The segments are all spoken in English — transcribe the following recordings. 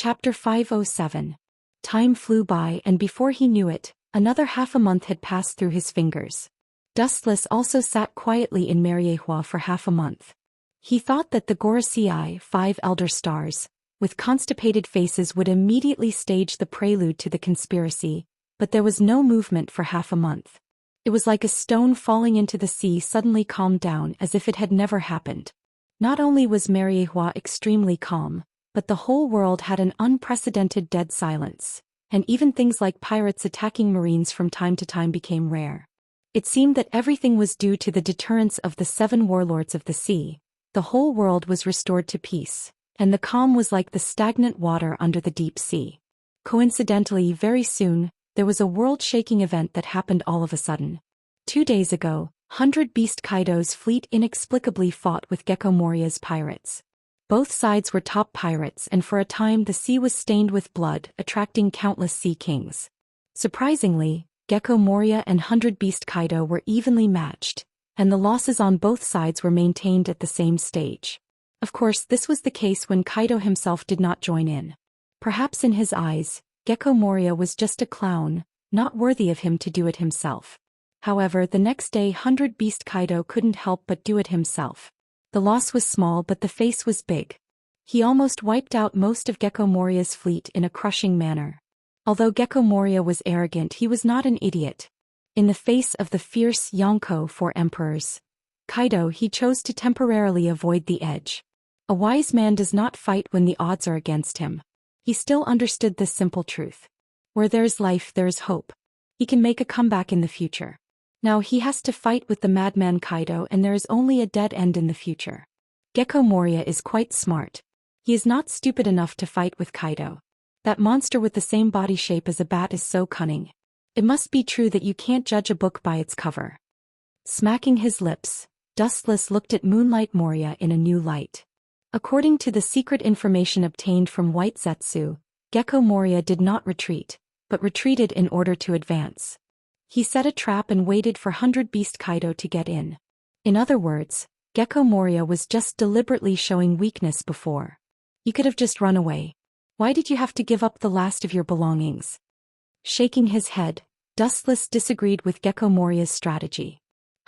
Chapter 507. Time flew by and before he knew it, another half a month had passed through his fingers. Dustless also sat quietly in Mariehua for half a month. He thought that the Gorasii, 5 elder stars, with constipated faces would immediately stage the prelude to the conspiracy, but there was no movement for half a month. It was like a stone falling into the sea suddenly calmed down as if it had never happened. Not only was Mariehua extremely calm, but the whole world had an unprecedented dead silence, and even things like pirates attacking marines from time to time became rare. It seemed that everything was due to the deterrence of the 7 warlords of the sea. The whole world was restored to peace, and the calm was like the stagnant water under the deep sea. Coincidentally, very soon, there was a world-shaking event that happened all of a sudden. 2 days ago, 100 Beast Kaido's fleet inexplicably fought with Gecko Moria's pirates. Both sides were top pirates and for a time the sea was stained with blood, attracting countless sea kings. Surprisingly, Gecko Moria and 100 Beast Kaido were evenly matched, and the losses on both sides were maintained at the same stage. Of course, this was the case when Kaido himself did not join in. Perhaps in his eyes, Gecko Moria was just a clown, not worthy of him to do it himself. However, the next day 100 Beast Kaido couldn't help but do it himself. The loss was small but the face was big. He almost wiped out most of Gecko Moria's fleet in a crushing manner. Although Gecko Moria was arrogant, he was not an idiot. In the face of the fierce Yonko 4 emperors, Kaido he chose to temporarily avoid the edge. A wise man does not fight when the odds are against him. He still understood this simple truth. Where there is life there is hope. He can make a comeback in the future. Now he has to fight with the madman Kaido and there is only a dead end in the future. Gecko Moria is quite smart. He is not stupid enough to fight with Kaido. That monster with the same body shape as a bat is so cunning. It must be true that you can't judge a book by its cover. Smacking his lips, Dustless looked at Moonlight Moria in a new light. According to the secret information obtained from White Zetsu, Gecko Moria did not retreat, but retreated in order to advance. He set a trap and waited for 100 Beast Kaido to get in. In other words, Gecko Moria was just deliberately showing weakness before. You could have just run away. Why did you have to give up the last of your belongings? Shaking his head, Dustless disagreed with Gecko Moria's strategy.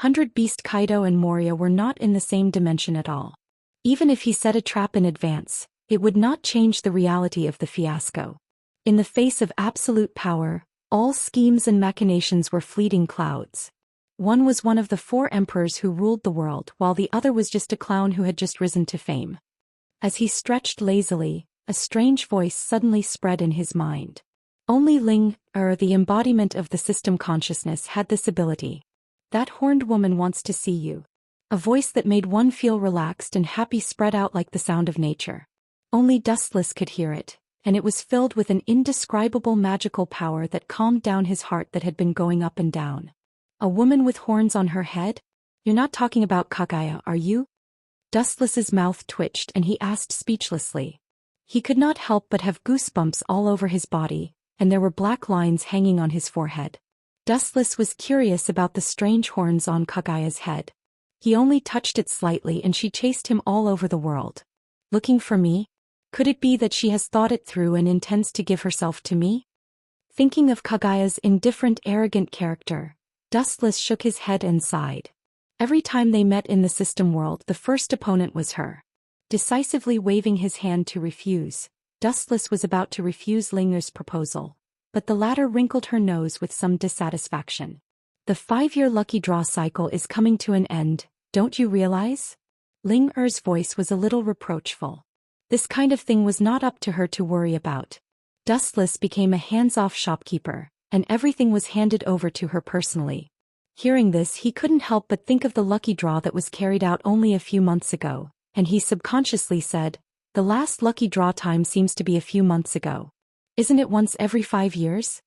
100 Beast Kaido and Moria were not in the same dimension at all. Even if he set a trap in advance, it would not change the reality of the fiasco. In the face of absolute power, all schemes and machinations were fleeting clouds. One was one of the 4 emperors who ruled the world while the other was just a clown who had just risen to fame. As he stretched lazily, a strange voice suddenly spread in his mind. Only Ling, the embodiment of the system consciousness, had this ability. That horned woman wants to see you. A voice that made one feel relaxed and happy spread out like the sound of nature. Only Dustless could hear it, and it was filled with an indescribable magical power that calmed down his heart that had been going up and down. A woman with horns on her head? You're not talking about Kagaya, are you? Dustless's mouth twitched and he asked speechlessly. He could not help but have goosebumps all over his body, and there were black lines hanging on his forehead. Dustless was curious about the strange horns on Kagaya's head. He only touched it slightly and she chased him all over the world. Looking for me? Could it be that she has thought it through and intends to give herself to me? Thinking of Kagaya's indifferent, arrogant character, Dustless shook his head and sighed. Every time they met in the system world, the first opponent was her. Decisively waving his hand to refuse, Dustless was about to refuse Linger's proposal, but the latter wrinkled her nose with some dissatisfaction. The 5-year lucky draw cycle is coming to an end, don't you realize? Ling Er's voice was a little reproachful. This kind of thing was not up to her to worry about. Dustless became a hands-off shopkeeper, and everything was handed over to her personally. Hearing this, he couldn't help but think of the lucky draw that was carried out only a few months ago, and he subconsciously said, the last lucky draw time seems to be a few months ago. Isn't it once every 5 years?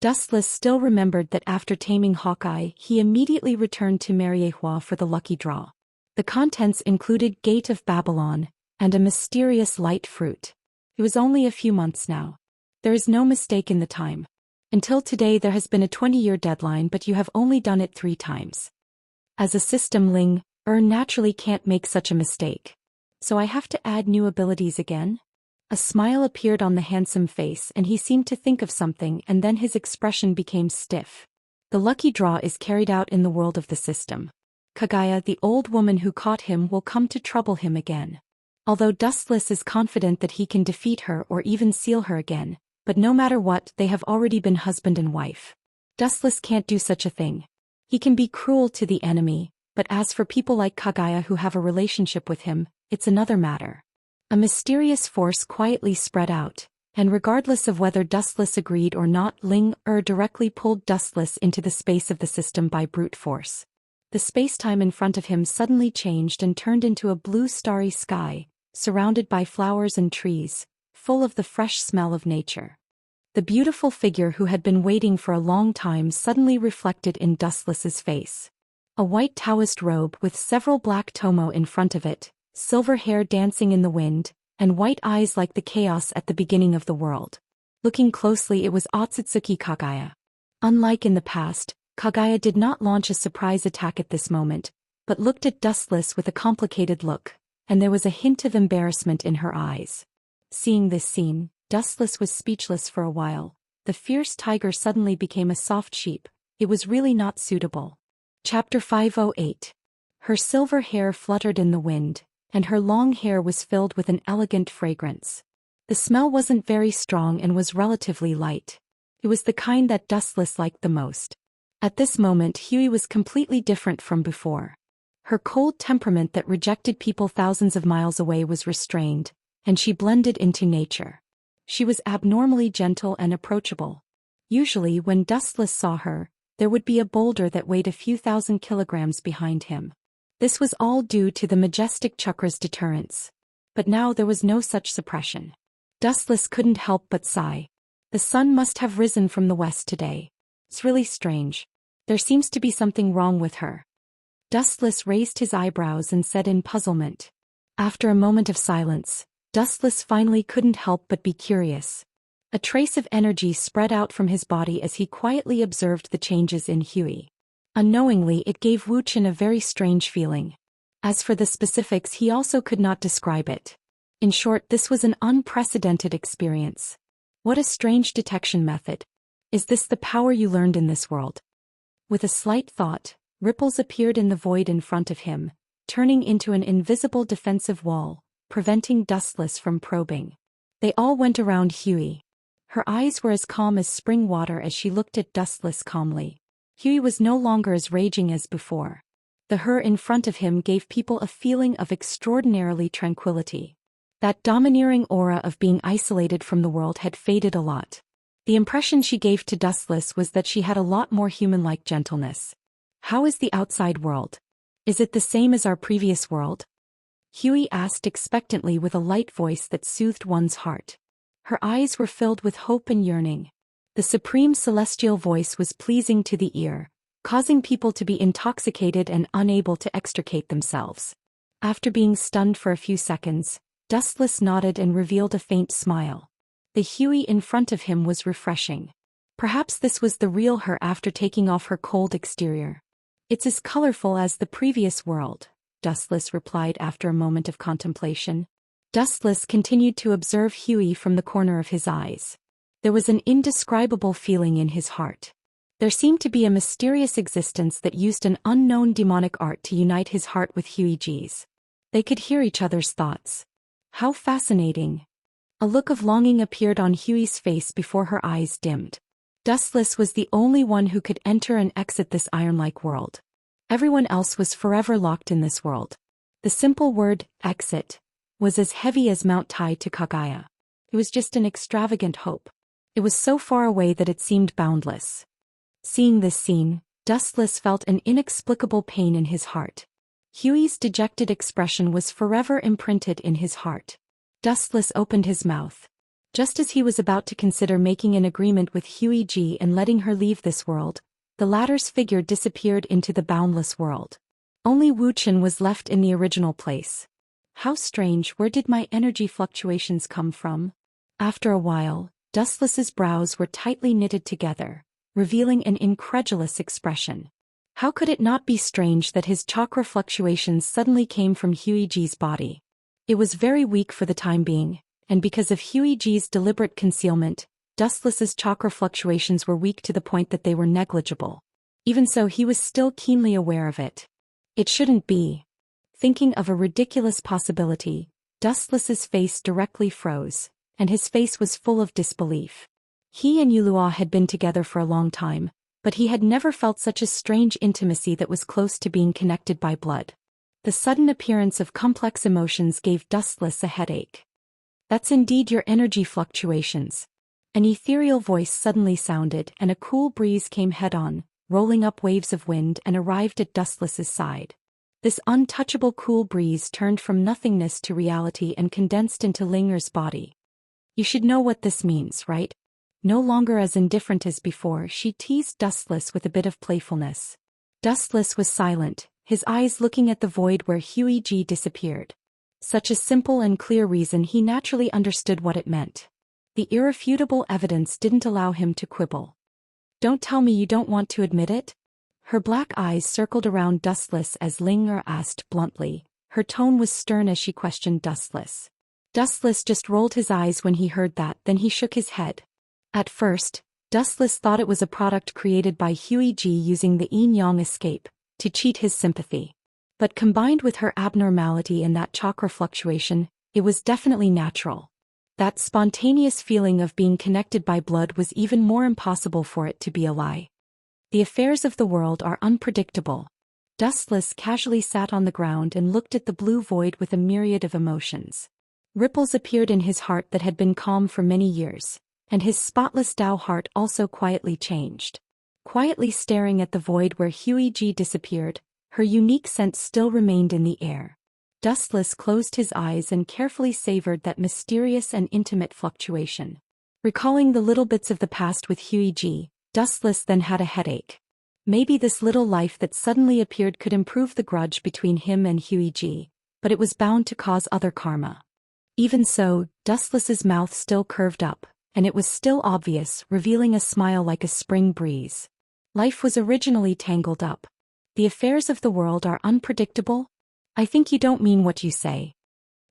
Dustless still remembered that after taming Hawkeye, he immediately returned to Mariehua for the lucky draw. The contents included Gate of Babylon, and a mysterious light fruit. It was only a few months now. There is no mistake in the time. Until today there has been a 20-year deadline, but you have only done it 3 times. As a system Ling, naturally can't make such a mistake. So I have to add new abilities again? A smile appeared on the handsome face and he seemed to think of something, and then his expression became stiff. The lucky draw is carried out in the world of the system. Kaguya, the old woman who caught him, will come to trouble him again. Although Dustless is confident that he can defeat her or even seal her again, but no matter what, they have already been husband and wife. Dustless can't do such a thing. He can be cruel to the enemy, but as for people like Kaguya who have a relationship with him, it's another matter. A mysterious force quietly spread out, and regardless of whether Dustless agreed or not, Ling-Er directly pulled Dustless into the space of the system by brute force. The space-time in front of him suddenly changed and turned into a blue starry sky, surrounded by flowers and trees, full of the fresh smell of nature. The beautiful figure who had been waiting for a long time suddenly reflected in Dustless's face. A white Daoist robe with several black tomo in front of it, silver hair dancing in the wind, and white eyes like the chaos at the beginning of the world. Looking closely, it was Otsutsuki Kaguya. Unlike in the past, Kaguya did not launch a surprise attack at this moment, but looked at Dustless with a complicated look, and there was a hint of embarrassment in her eyes. Seeing this scene, Dustless was speechless for a while. The fierce tiger suddenly became a soft sheep. It was really not suitable. Chapter 508. Her silver hair fluttered in the wind, and her long hair was filled with an elegant fragrance. The smell wasn't very strong and was relatively light. It was the kind that Dustless liked the most. At this moment, Huey was completely different from before. Her cold temperament that rejected people thousands of miles away was restrained, and she blended into nature. She was abnormally gentle and approachable. Usually, when Dustless saw her, there would be a boulder that weighed a few thousand kilograms behind him. This was all due to the majestic chakra's deterrence. But now there was no such suppression. Dustless couldn't help but sigh. The sun must have risen from the west today. It's really strange. There seems to be something wrong with her. Dustless raised his eyebrows and said in puzzlement. After a moment of silence, Dustless finally couldn't help but be curious. A trace of energy spread out from his body as he quietly observed the changes in Huey. Unknowingly, it gave Wuxian a very strange feeling. As for the specifics, he also could not describe it. In short, this was an unprecedented experience. What a strange detection method. Is this the power you learned in this world? With a slight thought, ripples appeared in the void in front of him, turning into an invisible defensive wall, preventing Dustless from probing. They all went around Huey. Her eyes were as calm as spring water as she looked at Dustless calmly. Huey was no longer as raging as before. The her in front of him gave people a feeling of extraordinarily tranquility. That domineering aura of being isolated from the world had faded a lot. The impression she gave to Dustless was that she had a lot more human-like gentleness. How is the outside world? Is it the same as our previous world? Huey asked expectantly with a light voice that soothed one's heart. Her eyes were filled with hope and yearning. The supreme celestial voice was pleasing to the ear, causing people to be intoxicated and unable to extricate themselves. After being stunned for a few seconds, Dustless nodded and revealed a faint smile. The Huey in front of him was refreshing. Perhaps this was the real her after taking off her cold exterior. It's as colorful as the previous world, Dustless replied after a moment of contemplation. Dustless continued to observe Huey from the corner of his eyes. There was an indescribable feeling in his heart. There seemed to be a mysterious existence that used an unknown demonic art to unite his heart with Huey-G's. They could hear each other's thoughts. How fascinating. A look of longing appeared on Huey's face before her eyes dimmed. Dustless was the only one who could enter and exit this iron-like world. Everyone else was forever locked in this world. The simple word, exit, was as heavy as Mount Tai to Kaguya. It was just an extravagant hope. It was so far away that it seemed boundless. Seeing this scene, Dustless felt an inexplicable pain in his heart. Huey's dejected expression was forever imprinted in his heart. Dustless opened his mouth. Just as he was about to consider making an agreement with Huey-G and letting her leave this world, the latter's figure disappeared into the boundless world. Only Wuxian was left in the original place. How strange, where did my energy fluctuations come from? After a while, Dustless's brows were tightly knitted together, revealing an incredulous expression. How could it not be strange that his chakra fluctuations suddenly came from Huey-G's body? It was very weak for the time being, and because of Huiji's deliberate concealment, Dustless's chakra fluctuations were weak to the point that they were negligible. Even so, he was still keenly aware of it. It shouldn't be. Thinking of a ridiculous possibility, Dustless's face directly froze, and his face was full of disbelief. He and Yulua had been together for a long time, but he had never felt such a strange intimacy that was close to being connected by blood. The sudden appearance of complex emotions gave Dustless a headache. "That's indeed your energy fluctuations." An ethereal voice suddenly sounded, and a cool breeze came head-on, rolling up waves of wind and arrived at Dustless's side. This untouchable cool breeze turned from nothingness to reality and condensed into Linger's body. "You should know what this means, right?" No longer as indifferent as before, she teased Dustless with a bit of playfulness. Dustless was silent, his eyes looking at the void where Huiji disappeared. Such a simple and clear reason, he naturally understood what it meant. The irrefutable evidence didn't allow him to quibble. "Don't tell me you don't want to admit it?" Her black eyes circled around Dustless as Linger asked bluntly. Her tone was stern as she questioned Dustless. Dustless just rolled his eyes when he heard that, then he shook his head. At first, Dustless thought it was a product created by Huiji using the yin-yang escape to cheat his sympathy. But combined with her abnormality and that chakra fluctuation, it was definitely natural. That spontaneous feeling of being connected by blood was even more impossible for it to be a lie. The affairs of the world are unpredictable. Dustless casually sat on the ground and looked at the blue void with a myriad of emotions. Ripples appeared in his heart that had been calm for many years, and his spotless Dao heart also quietly changed. Quietly staring at the void where Huiji disappeared, her unique scent still remained in the air. Dustless closed his eyes and carefully savored that mysterious and intimate fluctuation. Recalling the little bits of the past with Huiji, Dustless then had a headache. Maybe this little life that suddenly appeared could improve the grudge between him and Huiji, but it was bound to cause other karma. Even so, Dustless's mouth still curved up, and it was still obvious, revealing a smile like a spring breeze. Life was originally tangled up. The affairs of the world are unpredictable? I think you don't mean what you say.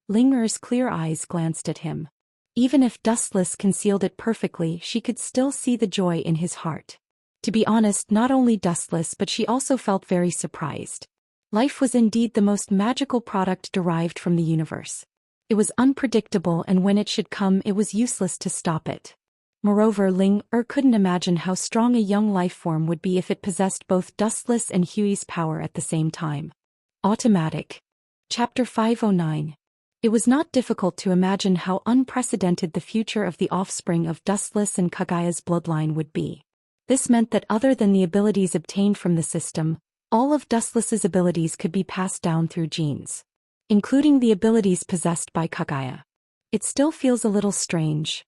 Linger's clear eyes glanced at him. Even if Dustless concealed it perfectly, she could still see the joy in his heart. To be honest, not only Dustless but she also felt very surprised. Life was indeed the most magical product derived from the universe. It was unpredictable, and when it should come, it was useless to stop it. Moreover, Linger couldn't imagine how strong a young life form would be if it possessed both Dustless and Hui's power at the same time. Automatic. Chapter 509. It was not difficult to imagine how unprecedented the future of the offspring of Dustless and Kagaya's bloodline would be. This meant that other than the abilities obtained from the system, all of Dustless's abilities could be passed down through genes, including the abilities possessed by Kagaya. It still feels a little strange.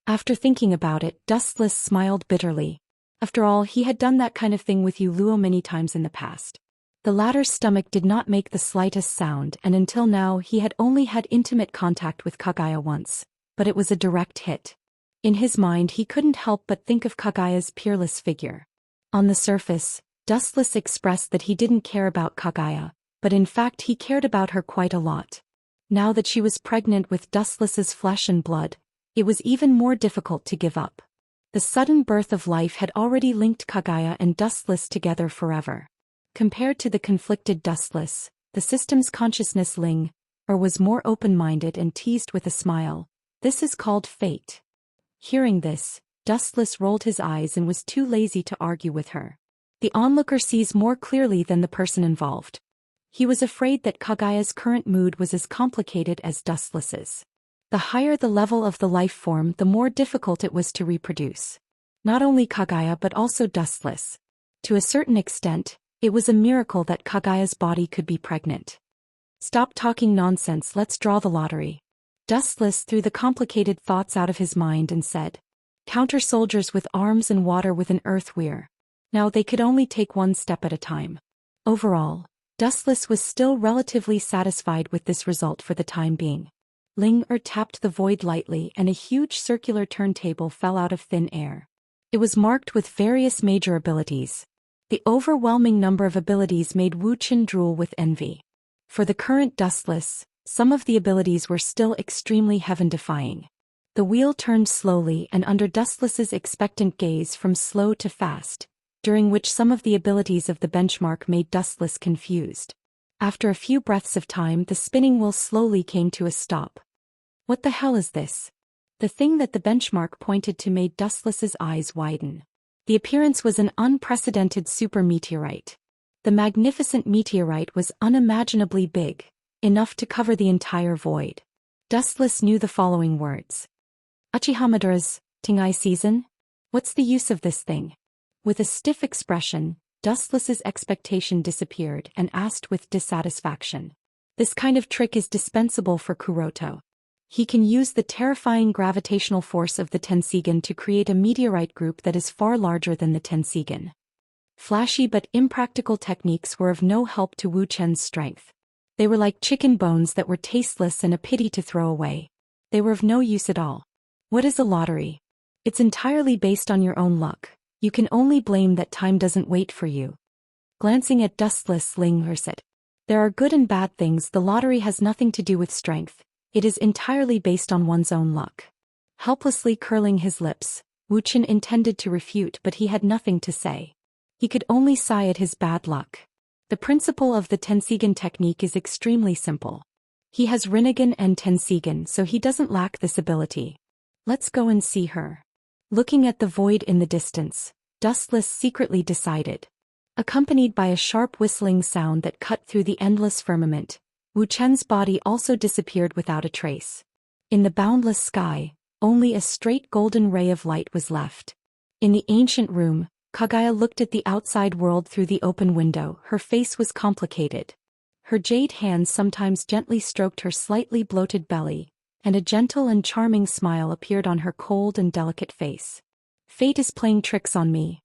After thinking about it, Dustless smiled bitterly. After all, he had done that kind of thing with Luo many times in the past. The latter's stomach did not make the slightest sound, and until now he had only had intimate contact with Kagaya once, but it was a direct hit. In his mind he couldn't help but think of Kagaya's peerless figure. On the surface, Dustless expressed that he didn't care about Kagaya, but in fact he cared about her quite a lot. Now that she was pregnant with Dustless's flesh and blood, it was even more difficult to give up. The sudden birth of life had already linked Kagaya and Dustless together forever. Compared to the conflicted Dustless, the system's consciousness Linger was more open-minded and teased with a smile. "This is called fate." Hearing this, Dustless rolled his eyes and was too lazy to argue with her. The onlooker sees more clearly than the person involved. He was afraid that Kagaya's current mood was as complicated as Dustless's. The higher the level of the life form, the more difficult it was to reproduce. Not only Kagaya but also Dustless. To a certain extent, it was a miracle that Kagaya's body could be pregnant. "Stop talking nonsense, let's draw the lottery." Dustless threw the complicated thoughts out of his mind and said, "Counter soldiers with arms and water with an earth weir." Now they could only take one step at a time. Overall, Dustless was still relatively satisfied with this result for the time being. Linger tapped the void lightly and a huge circular turntable fell out of thin air. It was marked with various major abilities. The overwhelming number of abilities made Wuxia drool with envy. For the current Dustless, Some of the abilities were still extremely heaven-defying. The wheel turned slowly and under Dustless's expectant gaze from slow to fast, during which some of the abilities of the benchmark made Dustless confused. After a few breaths of time, the spinning wheel slowly came to a stop. What the hell is this? The thing that the benchmark pointed to made Dustless's eyes widen. The appearance was an unprecedented super meteorite. The magnificent meteorite was unimaginably big, enough to cover the entire void. Dustless knew the following words. Uchihamadura's, Tingai season? What's the use of this thing? With a stiff expression, Dustless's expectation disappeared and asked with dissatisfaction. This kind of trick is dispensable for Kuroto. He can use the terrifying gravitational force of the Tensigan to create a meteorite group that is far larger than the Tensigan. Flashy but impractical techniques were of no help to Wu Chen's strength. They were like chicken bones that were tasteless and a pity to throw away. They were of no use at all. What is a lottery? It's entirely based on your own luck. You can only blame that time doesn't wait for you. Glancing at Dustless, Ling said. There are good and bad things. The lottery has nothing to do with strength. It is entirely based on one's own luck. Helplessly curling his lips, Wu Chen intended to refute, but he had nothing to say. He could only sigh at his bad luck. The principle of the Tensigan technique is extremely simple. He has Rinnegan and Tensigan, so he doesn't lack this ability. Let's go and see her. Looking at the void in the distance, Dustless secretly decided. Accompanied by a sharp whistling sound that cut through the endless firmament, Wu Chen's body also disappeared without a trace. In the boundless sky, only a straight golden ray of light was left. In the ancient room, Kagaya looked at the outside world through the open window. Her face was complicated. Her jade hands sometimes gently stroked her slightly bloated belly, and a gentle and charming smile appeared on her cold and delicate face. Fate is playing tricks on me.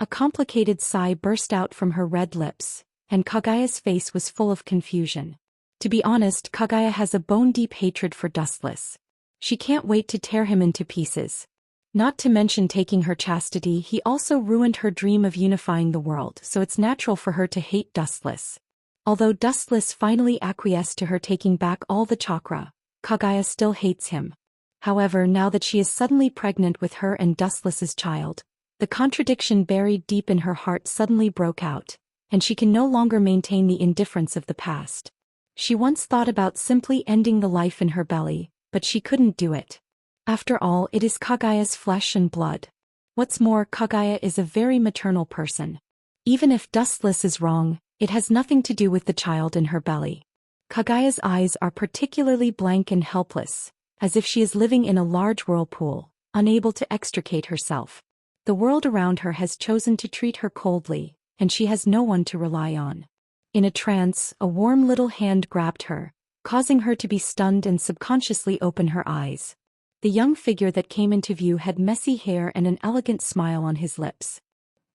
A complicated sigh burst out from her red lips, and Kagaya's face was full of confusion. To be honest, Kagaya has a bone-deep hatred for Dustless. She can't wait to tear him into pieces. Not to mention taking her chastity, he also ruined her dream of unifying the world, so it's natural for her to hate Dustless. Although Dustless finally acquiesced to her taking back all the chakra, Kagaya still hates him. However, now that she is suddenly pregnant with her and Dustless's child, the contradiction buried deep in her heart suddenly broke out, and she can no longer maintain the indifference of the past. She once thought about simply ending the life in her belly, but she couldn't do it. After all, it is Kagaya's flesh and blood. What's more, Kagaya is a very maternal person. Even if Dustless is wrong, it has nothing to do with the child in her belly. Kagaya's eyes are particularly blank and helpless, as if she is living in a large whirlpool, unable to extricate herself. The world around her has chosen to treat her coldly, and she has no one to rely on. In a trance, a warm little hand grabbed her, causing her to be stunned and subconsciously open her eyes. The young figure that came into view had messy hair and an elegant smile on his lips.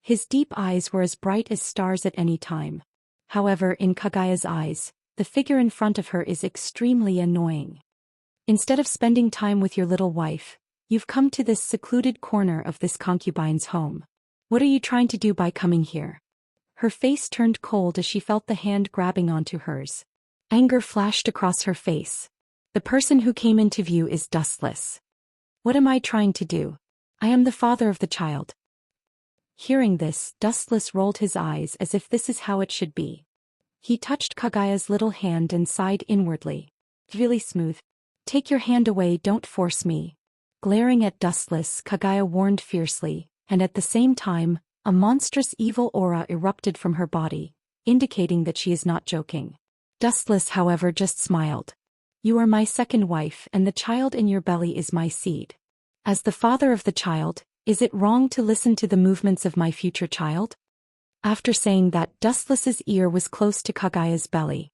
His deep eyes were as bright as stars at any time. However, in Kagaya's eyes, the figure in front of her is extremely annoying. Instead of spending time with your little wife, you've come to this secluded corner of this concubine's home. What are you trying to do by coming here? Her face turned cold as she felt the hand grabbing onto hers. Anger flashed across her face. The person who came into view is Dustless. What am I trying to do? I am the father of the child. Hearing this, Dustless rolled his eyes as if this is how it should be. He touched Kagaya's little hand and sighed inwardly. Really smooth. Take your hand away, don't force me. Glaring at Dustless, Kagaya warned fiercely, and at the same time, a monstrous evil aura erupted from her body, indicating that she is not joking. Dustless, however, just smiled. You are my second wife, and the child in your belly is my seed. As the father of the child, is it wrong to listen to the movements of my future child? After saying that, Dustless's ear was close to Kagaya's belly.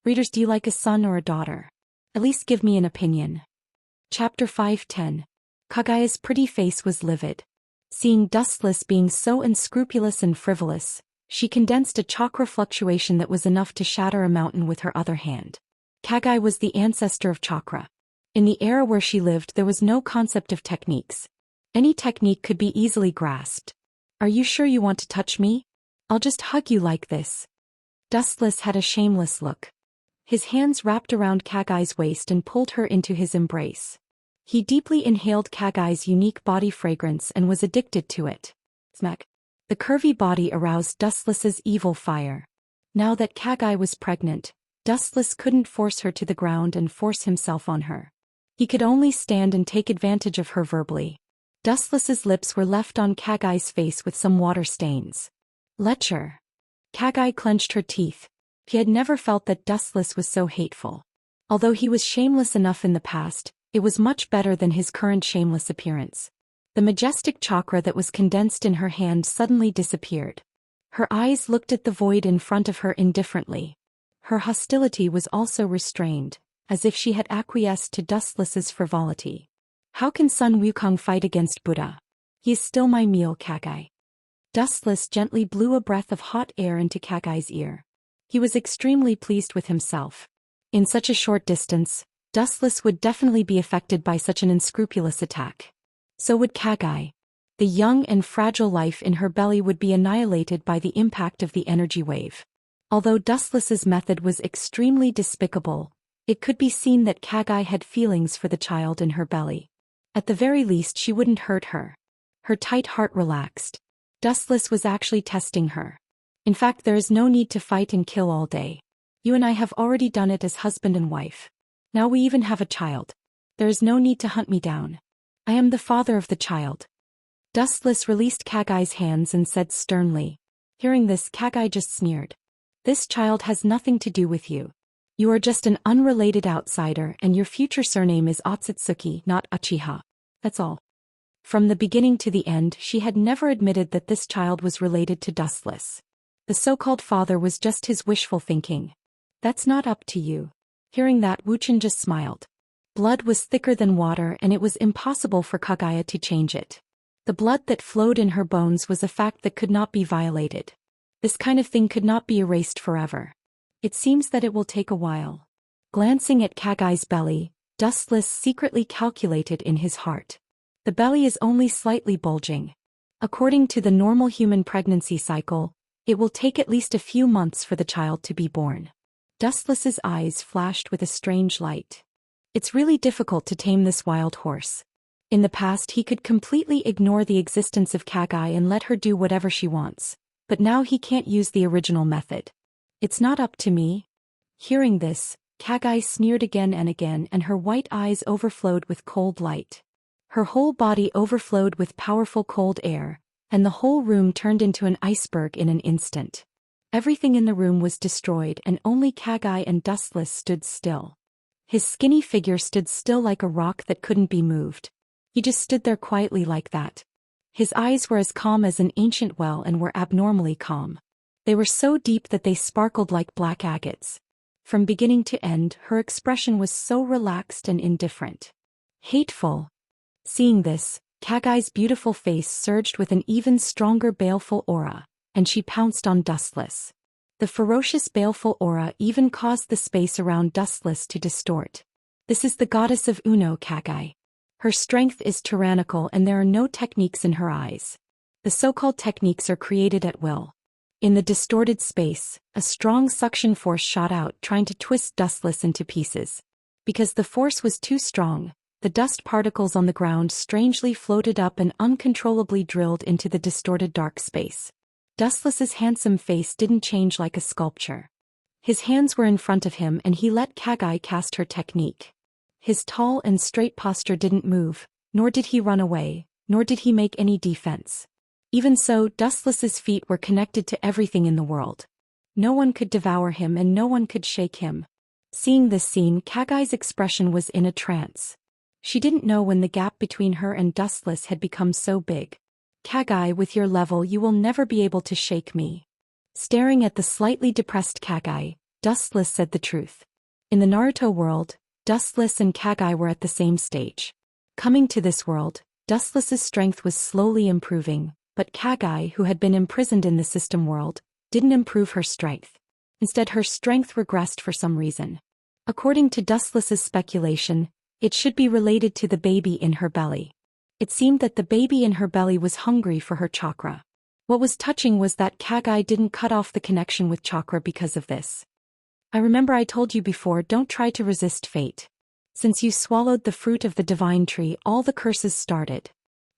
Readers, do you like a son or a daughter? At least give me an opinion. Chapter 510. Kagaya's pretty face was livid. Seeing Dustless being so unscrupulous and frivolous, she condensed a chakra fluctuation that was enough to shatter a mountain with her other hand. Kagaya was the ancestor of chakra. In the era where she lived, there was no concept of techniques. Any technique could be easily grasped. Are you sure you want to touch me? I'll just hug you like this. Dustless had a shameless look. His hands wrapped around Kagai's waist and pulled her into his embrace. He deeply inhaled Kagai's unique body fragrance and was addicted to it. Smack. The curvy body aroused Dustless's evil fire. Now that Kagai was pregnant, Dustless couldn't force her to the ground and force himself on her. He could only stand and take advantage of her verbally. Dustless's lips were left on Kagai's face with some water stains. Lecher. Kagai clenched her teeth. He had never felt that Dustless was so hateful. Although he was shameless enough in the past, it was much better than his current shameless appearance. The majestic chakra that was condensed in her hand suddenly disappeared. Her eyes looked at the void in front of her indifferently. Her hostility was also restrained, as if she had acquiesced to Dustless's frivolity. How can Sun Wukong fight against Buddha? He is still my meal, Kagai. Dustless gently blew a breath of hot air into Kagai's ear. He was extremely pleased with himself. In such a short distance, Dustless would definitely be affected by such an unscrupulous attack. So would Kagai. The young and fragile life in her belly would be annihilated by the impact of the energy wave. Although Dustless's method was extremely despicable, it could be seen that Kagai had feelings for the child in her belly. At the very least she wouldn't hurt her. Her tight heart relaxed. Dustless was actually testing her. In fact, there is no need to fight and kill all day. You and I have already done it as husband and wife. Now we even have a child. There is no need to hunt me down. I am the father of the child. Dustless released Kagai's hands and said sternly. Hearing this, Kagai just sneered. This child has nothing to do with you. You are just an unrelated outsider and your future surname is Otsutsuki, not Uchiha. That's all. From the beginning to the end, she had never admitted that this child was related to Dustless. The so-called father was just his wishful thinking. That's not up to you. Hearing that, Wuchen just smiled. Blood was thicker than water and it was impossible for Kagaya to change it. The blood that flowed in her bones was a fact that could not be violated. This kind of thing could not be erased forever. It seems that it will take a while. Glancing at Kagai's belly, Dustless secretly calculated in his heart. The belly is only slightly bulging. According to the normal human pregnancy cycle, it will take at least a few months for the child to be born. Dustless's eyes flashed with a strange light. It's really difficult to tame this wild horse. In the past he could completely ignore the existence of Kagai and let her do whatever she wants. But now he can't use the original method. It's not up to me. Hearing this, Kagai sneered again and her white eyes overflowed with cold light. Her whole body overflowed with powerful cold air, and the whole room turned into an iceberg in an instant. Everything in the room was destroyed and only Kagai and Dustless stood still. His skinny figure stood still like a rock that couldn't be moved. He just stood there quietly like that. His eyes were as calm as an ancient well and were abnormally calm. They were so deep that they sparkled like black agates. From beginning to end, her expression was so relaxed and indifferent. Hateful. Seeing this, Kagai's beautiful face surged with an even stronger baleful aura, and she pounced on Dustless. The ferocious baleful aura even caused the space around Dustless to distort. This is the goddess of Uno, Kagai. Her strength is tyrannical and there are no techniques in her eyes. The so-called techniques are created at will. In the distorted space, a strong suction force shot out trying to twist Dustless into pieces. Because the force was too strong, the dust particles on the ground strangely floated up and uncontrollably drilled into the distorted dark space. Dustless's handsome face didn't change like a sculpture. His hands were in front of him and he let Kagai cast her technique. His tall and straight posture didn't move, nor did he run away, nor did he make any defense. Even so, Dustless's feet were connected to everything in the world. No one could devour him and no one could shake him. Seeing this scene, Kagai's expression was in a trance. She didn't know when the gap between her and Dustless had become so big. Kagai, with your level you will never be able to shake me. Staring at the slightly depressed Kagai, Dustless said the truth. In the Naruto world, Dustless and Kagai were at the same stage. Coming to this world, Dustless's strength was slowly improving, but Kagai, who had been imprisoned in the system world, didn't improve her strength. Instead, her strength regressed for some reason. According to Dustless's speculation, it should be related to the baby in her belly. It seemed that the baby in her belly was hungry for her chakra. What was touching was that Kagai didn't cut off the connection with chakra because of this. I remember I told you before, don't try to resist fate. Since you swallowed the fruit of the divine tree, all the curses started.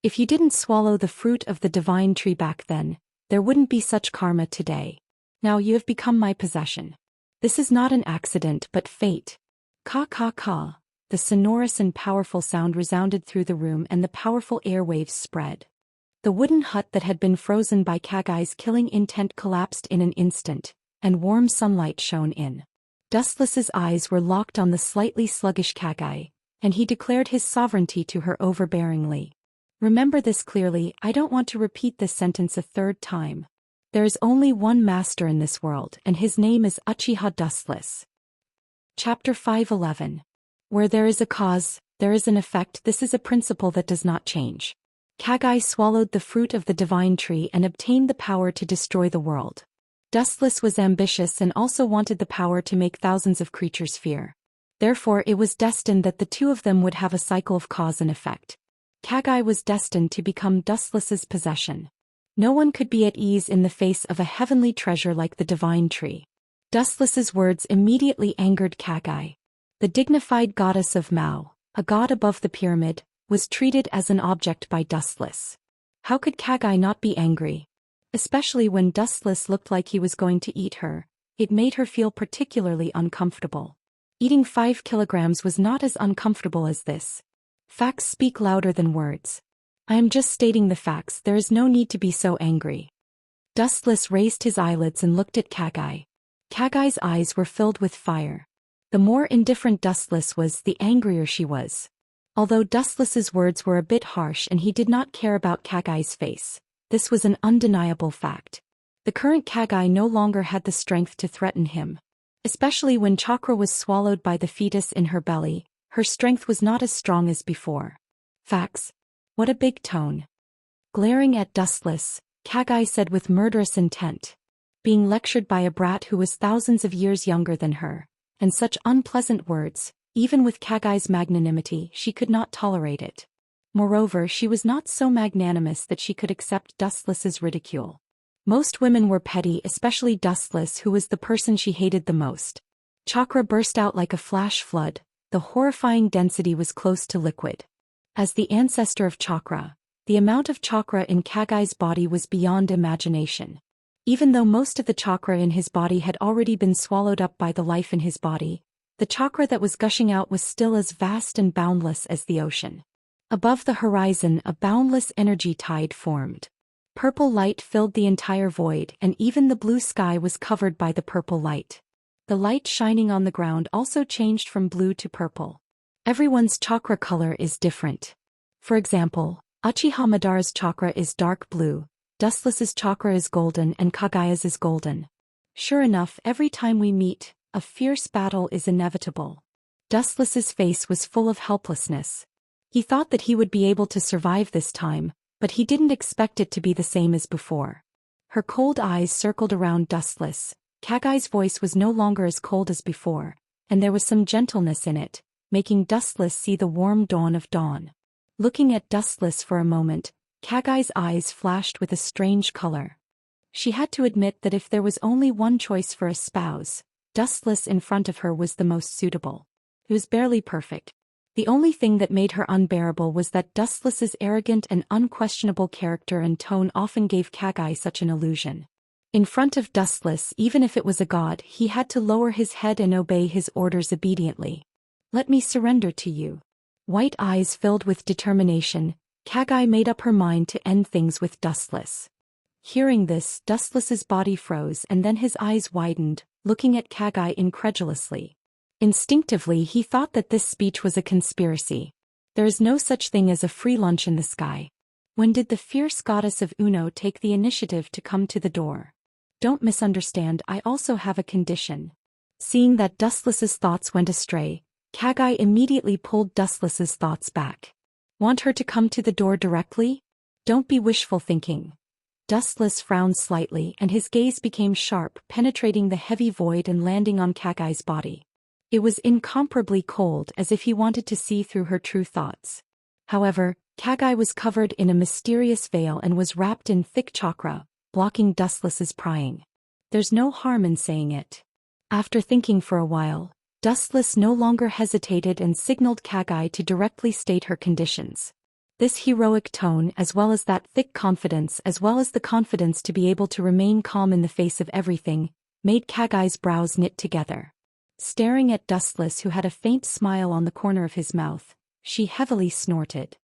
If you didn't swallow the fruit of the divine tree back then, there wouldn't be such karma today. Now you have become my possession. This is not an accident but fate. Ka ka ka. The sonorous and powerful sound resounded through the room and the powerful airwaves spread. The wooden hut that had been frozen by Kagai's killing intent collapsed in an instant, and warm sunlight shone in. Dustless's eyes were locked on the slightly sluggish Kagai, and he declared his sovereignty to her overbearingly. Remember this clearly, I don't want to repeat this sentence a third time. There is only one master in this world, and his name is Uchiha Dustless. Chapter 5:11. Where there is a cause, there is an effect. This is a principle that does not change. Kagai swallowed the fruit of the divine tree and obtained the power to destroy the world. Dustless was ambitious and also wanted the power to make thousands of creatures fear. Therefore it was destined that the two of them would have a cycle of cause and effect. Kagai was destined to become Dustless's possession. No one could be at ease in the face of a heavenly treasure like the divine tree. Dustless's words immediately angered Kagai. The dignified goddess of Mao, a god above the pyramid, was treated as an object by Dustless. How could Kagai not be angry? Especially when Dustless looked like he was going to eat her, it made her feel particularly uncomfortable. Eating 5 kilograms was not as uncomfortable as this. Facts speak louder than words. I am just stating the facts, there is no need to be so angry. Dustless raised his eyelids and looked at Kagai. Kagai's eyes were filled with fire. The more indifferent Dustless was, the angrier she was. Although Dustless's words were a bit harsh and he did not care about Kagai's face, this was an undeniable fact. The current Kagai no longer had the strength to threaten him. Especially when chakra was swallowed by the fetus in her belly, her strength was not as strong as before. Facts? What a big tone. Glaring at Dustless, Kagai said with murderous intent. Being lectured by a brat who was thousands of years younger than her, and such unpleasant words, even with Kagai's magnanimity, she could not tolerate it. Moreover, she was not so magnanimous that she could accept Dustless's ridicule. Most women were petty, especially Dustless, who was the person she hated the most. Chakra burst out like a flash flood, the horrifying density was close to liquid. As the ancestor of chakra, the amount of chakra in Kagai's body was beyond imagination. Even though most of the chakra in his body had already been swallowed up by the life in his body, the chakra that was gushing out was still as vast and boundless as the ocean. Above the horizon, a boundless energy tide formed. Purple light filled the entire void, and even the blue sky was covered by the purple light. The light shining on the ground also changed from blue to purple. Everyone's chakra color is different. For example, Uchiha Madara's chakra is dark blue, Dustless's chakra is golden, and Kagai's is golden. Sure enough, every time we meet, a fierce battle is inevitable. Dustless's face was full of helplessness. He thought that he would be able to survive this time, but he didn't expect it to be the same as before. Her cold eyes circled around Dustless. Kagai's voice was no longer as cold as before, and there was some gentleness in it, making Dustless see the warm dawn of dawn. Looking at Dustless for a moment, Kagai's eyes flashed with a strange color. She had to admit that if there was only one choice for a spouse, Dustless in front of her was the most suitable. It was barely perfect. The only thing that made her unbearable was that Dustless's arrogant and unquestionable character and tone often gave Kagai such an illusion. In front of Dustless, even if it was a god, he had to lower his head and obey his orders obediently. Let me surrender to you. White eyes filled with determination, Kagai made up her mind to end things with Dustless. Hearing this, Dustless's body froze and then his eyes widened, looking at Kagai incredulously. Instinctively he thought that this speech was a conspiracy. There is no such thing as a free lunch in the sky. When did the fierce goddess of Uno take the initiative to come to the door? Don't misunderstand, I also have a condition. Seeing that Dustless's thoughts went astray, Kagai immediately pulled Dustless's thoughts back. Want her to come to the door directly? Don't be wishful thinking. Dustless frowned slightly and his gaze became sharp, penetrating the heavy void and landing on Kagai's body. It was incomparably cold, as if he wanted to see through her true thoughts. However, Kagai was covered in a mysterious veil and was wrapped in thick chakra, blocking Dustless's prying. There's no harm in saying it. After thinking for a while, Dustless no longer hesitated and signaled Kagai to directly state her conditions. This heroic tone, as well as that thick confidence, as well as the confidence to be able to remain calm in the face of everything, made Kagai's brows knit together. Staring at Dustless, who had a faint smile on the corner of his mouth, she heavily snorted.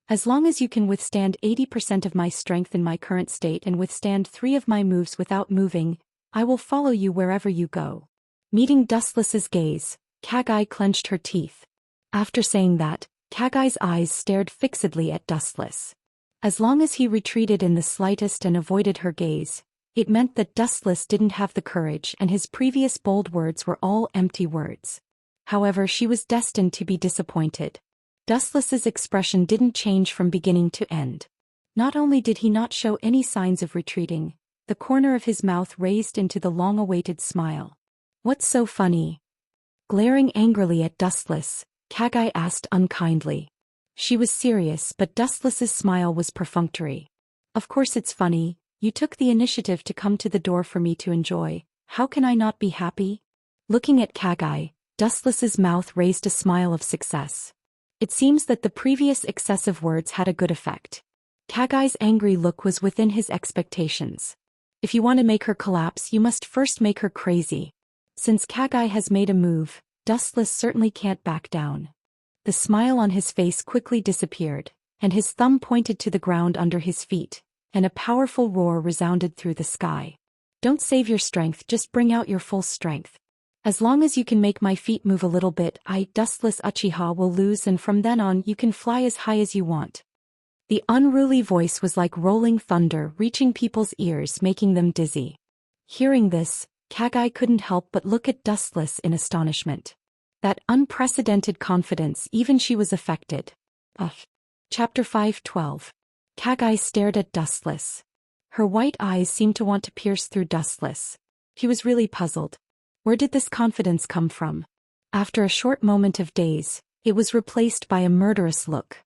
As long as you can withstand 80% of my strength in my current state and withstand 3 of my moves without moving, I will follow you wherever you go. Meeting Dustless's gaze, Kagai clenched her teeth. After saying that, Kagai's eyes stared fixedly at Dustless. As long as he retreated in the slightest and avoided her gaze, it meant that Dustless didn't have the courage and his previous bold words were all empty words. However, she was destined to be disappointed. Dustless's expression didn't change from beginning to end. Not only did he not show any signs of retreating, the corner of his mouth raised into the long-awaited smile. What's so funny? Glaring angrily at Dustless, Kagai asked unkindly. She was serious, but Dustless's smile was perfunctory. Of course it's funny, you took the initiative to come to the door for me to enjoy, how can I not be happy? Looking at Kagai, Dustless's mouth raised a smile of success. It seems that the previous excessive words had a good effect. Kagai's angry look was within his expectations. If you want to make her collapse, you must first make her crazy. Since Kagai has made a move, Dustless certainly can't back down. The smile on his face quickly disappeared, and his thumb pointed to the ground under his feet, and a powerful roar resounded through the sky. Don't save your strength, just bring out your full strength. As long as you can make my feet move a little bit, Dustless Uchiha, will lose, and from then on you can fly as high as you want. The unruly voice was like rolling thunder, reaching people's ears, making them dizzy. Hearing this, Kagai couldn't help but look at Dustless in astonishment. That unprecedented confidence, even she was affected. Chapter 5:12. Kagai stared at Dustless. Her white eyes seemed to want to pierce through Dustless. He was really puzzled. Where did this confidence come from? After a short moment of daze, it was replaced by a murderous look.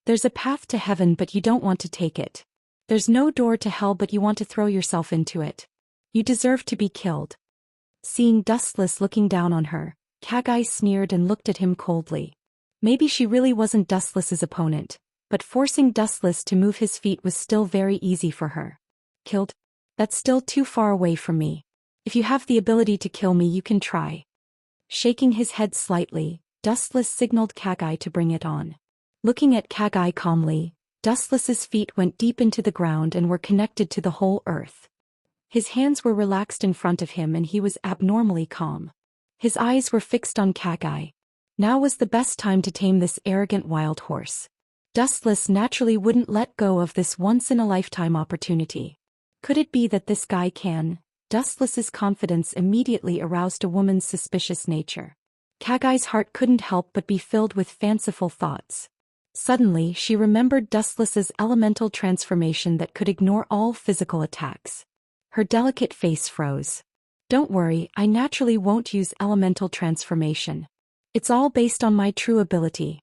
There's a path to heaven, but you don't want to take it. There's no door to hell, but you want to throw yourself into it. You deserve to be killed. Seeing Dustless looking down on her, Kagai sneered and looked at him coldly. Maybe she really wasn't Dustless's opponent, but forcing Dustless to move his feet was still very easy for her. Killed? That's still too far away from me. If you have the ability to kill me, you can try. Shaking his head slightly, Dustless signaled Kagai to bring it on. Looking at Kagai calmly, Dustless's feet went deep into the ground and were connected to the whole earth. His hands were relaxed in front of him and he was abnormally calm. His eyes were fixed on Kagai. Now was the best time to tame this arrogant wild horse. Dustless naturally wouldn't let go of this once-in-a-lifetime opportunity. Could it be that this guy can? Dustless's confidence immediately aroused a woman's suspicious nature. Kagai's heart couldn't help but be filled with fanciful thoughts. Suddenly, she remembered Dustless's elemental transformation that could ignore all physical attacks. Her delicate face froze. Don't worry, I naturally won't use elemental transformation. It's all based on my true ability.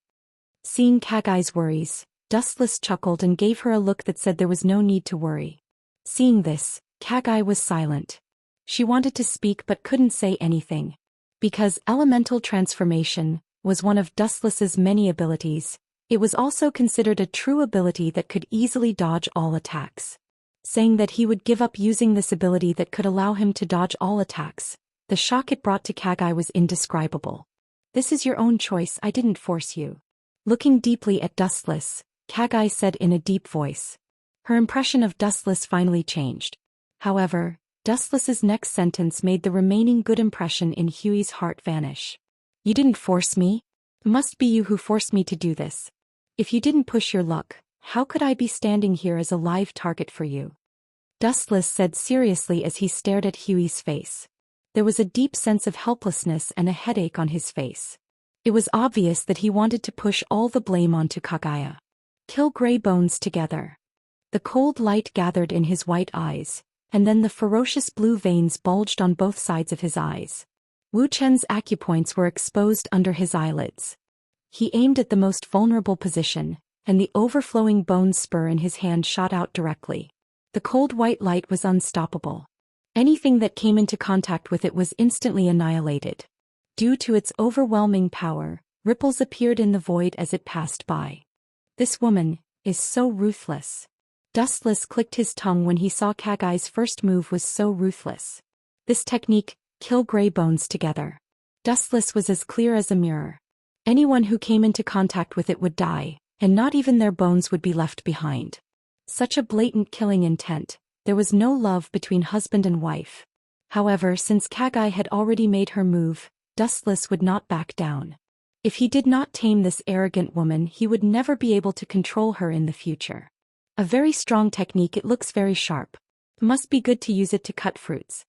Seeing Kagai's worries, Dustless chuckled and gave her a look that said there was no need to worry. Seeing this, Kagai was silent. She wanted to speak but couldn't say anything. Because elemental transformation was one of Dustless's many abilities, it was also considered a true ability that could easily dodge all attacks. Saying that he would give up using this ability that could allow him to dodge all attacks, the shock it brought to Kagai was indescribable. This is your own choice, I didn't force you. Looking deeply at Dustless, Kagai said in a deep voice. Her impression of Dustless finally changed. However, Dustless's next sentence made the remaining good impression in Huey's heart vanish. You didn't force me? It must be you who forced me to do this. If you didn't push your luck, how could I be standing here as a live target for you? Dustless said seriously as he stared at Huey's face. There was a deep sense of helplessness and a headache on his face. It was obvious that he wanted to push all the blame onto Kagaya. Kill Grey Bones together. The cold light gathered in his white eyes, and then the ferocious blue veins bulged on both sides of his eyes. Wu Chen's acupoints were exposed under his eyelids. He aimed at the most vulnerable position, and the overflowing bone spur in his hand shot out directly. The cold white light was unstoppable. Anything that came into contact with it was instantly annihilated. Due to its overwhelming power, ripples appeared in the void as it passed by. This woman is so ruthless. Dustless clicked his tongue when he saw Kagai's first move was so ruthless. This technique, kill gray bones together. Dustless was as clear as a mirror. Anyone who came into contact with it would die, and not even their bones would be left behind. Such a blatant killing intent, there was no love between husband and wife. However, since Kagai had already made her move, Dustless would not back down. If he did not tame this arrogant woman, he would never be able to control her in the future. A very strong technique. It looks very sharp. Must be good to use it to cut fruits.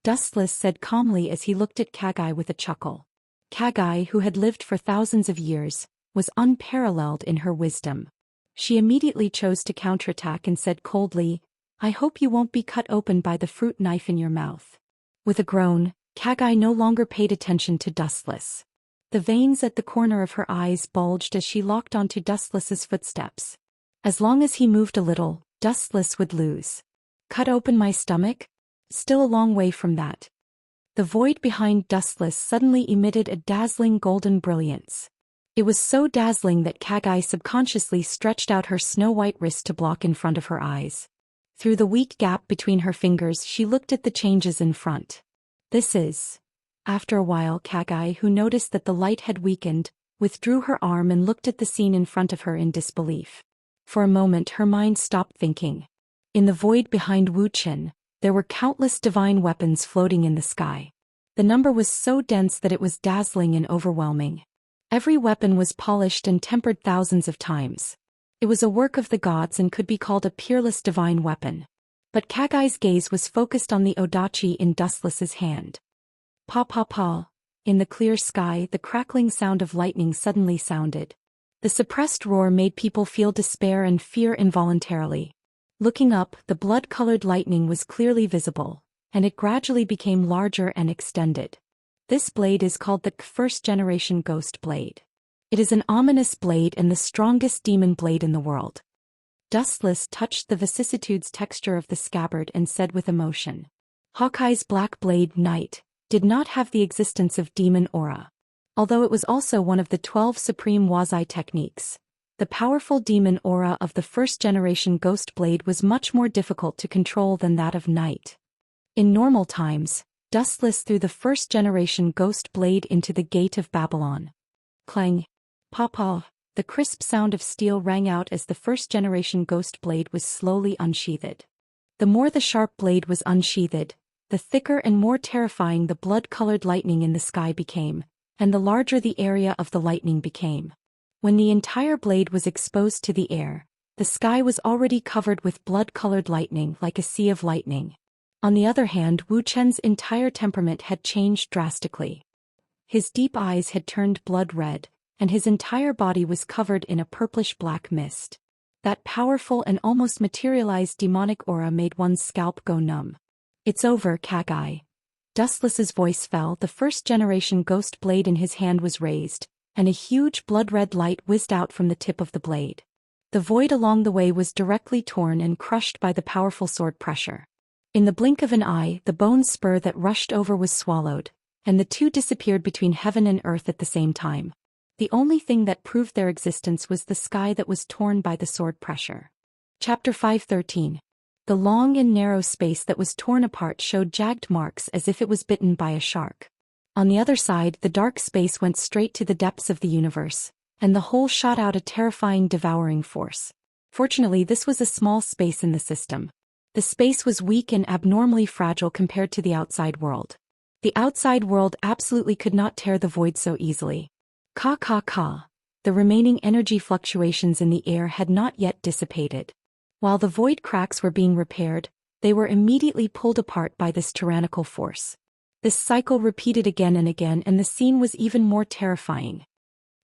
Dustless said calmly as he looked at Kagai with a chuckle. Kagai, who had lived for thousands of years, was unparalleled in her wisdom. She immediately chose to counterattack and said coldly, "I hope you won't be cut open by the fruit knife in your mouth." With a groan, Kagai no longer paid attention to Dustless. The veins at the corner of her eyes bulged as she locked onto Dustless's footsteps. As long as he moved a little, Dustless would lose. Cut open my stomach? Still a long way from that. The void behind Dustless suddenly emitted a dazzling golden brilliance. It was so dazzling that Kagai subconsciously stretched out her snow-white wrist to block in front of her eyes. Through the weak gap between her fingers, she looked at the changes in front. This is... After a while, Kagai, who noticed that the light had weakened, withdrew her arm and looked at the scene in front of her in disbelief. For a moment her mind stopped thinking. In the void behind Wuxia, there were countless divine weapons floating in the sky. The number was so dense that it was dazzling and overwhelming. Every weapon was polished and tempered thousands of times. It was a work of the gods and could be called a peerless divine weapon. But Kagai's gaze was focused on the odachi in Dustless's hand. Pa pa pa. In the clear sky, the crackling sound of lightning suddenly sounded. The suppressed roar made people feel despair and fear involuntarily. Looking up, the blood-colored lightning was clearly visible, and it gradually became larger and extended. This blade is called the first-generation ghost blade. It is an ominous blade and the strongest demon blade in the world. Dustless touched the vicissitudes texture of the scabbard and said with emotion, "Hawkeye's black blade knight did not have the existence of demon aura. Although it was also one of the 12 supreme Wazai techniques, the powerful demon aura of the first-generation ghost blade was much more difficult to control than that of knight. In normal times, Dustless threw the first-generation ghost blade into the gate of Babylon. Clang! Papa! The crisp sound of steel rang out as the first-generation ghost blade was slowly unsheathed. The more the sharp blade was unsheathed, the thicker and more terrifying the blood-colored lightning in the sky became, and the larger the area of the lightning became. When the entire blade was exposed to the air, the sky was already covered with blood-colored lightning like a sea of lightning. On the other hand, Wu Chen's entire temperament had changed drastically. His deep eyes had turned blood red, and his entire body was covered in a purplish-black mist. That powerful and almost materialized demonic aura made one's scalp go numb. "It's over, Kagai." Dustless's voice fell. The first-generation ghost blade in his hand was raised, and a huge blood-red light whizzed out from the tip of the blade. The void along the way was directly torn and crushed by the powerful sword pressure. In the blink of an eye, the bone spur that rushed over was swallowed, and the two disappeared between heaven and earth at the same time. The only thing that proved their existence was the sky that was torn by the sword pressure. Chapter 513. The long and narrow space that was torn apart showed jagged marks as if it was bitten by a shark. On the other side, the dark space went straight to the depths of the universe, and the whole shot out a terrifying devouring force. Fortunately, this was a small space in the system. The space was weak and abnormally fragile compared to the outside world. The outside world absolutely could not tear the void so easily. Ka ka ka. The remaining energy fluctuations in the air had not yet dissipated. While the void cracks were being repaired, they were immediately pulled apart by this tyrannical force. This cycle repeated again and again, and the scene was even more terrifying.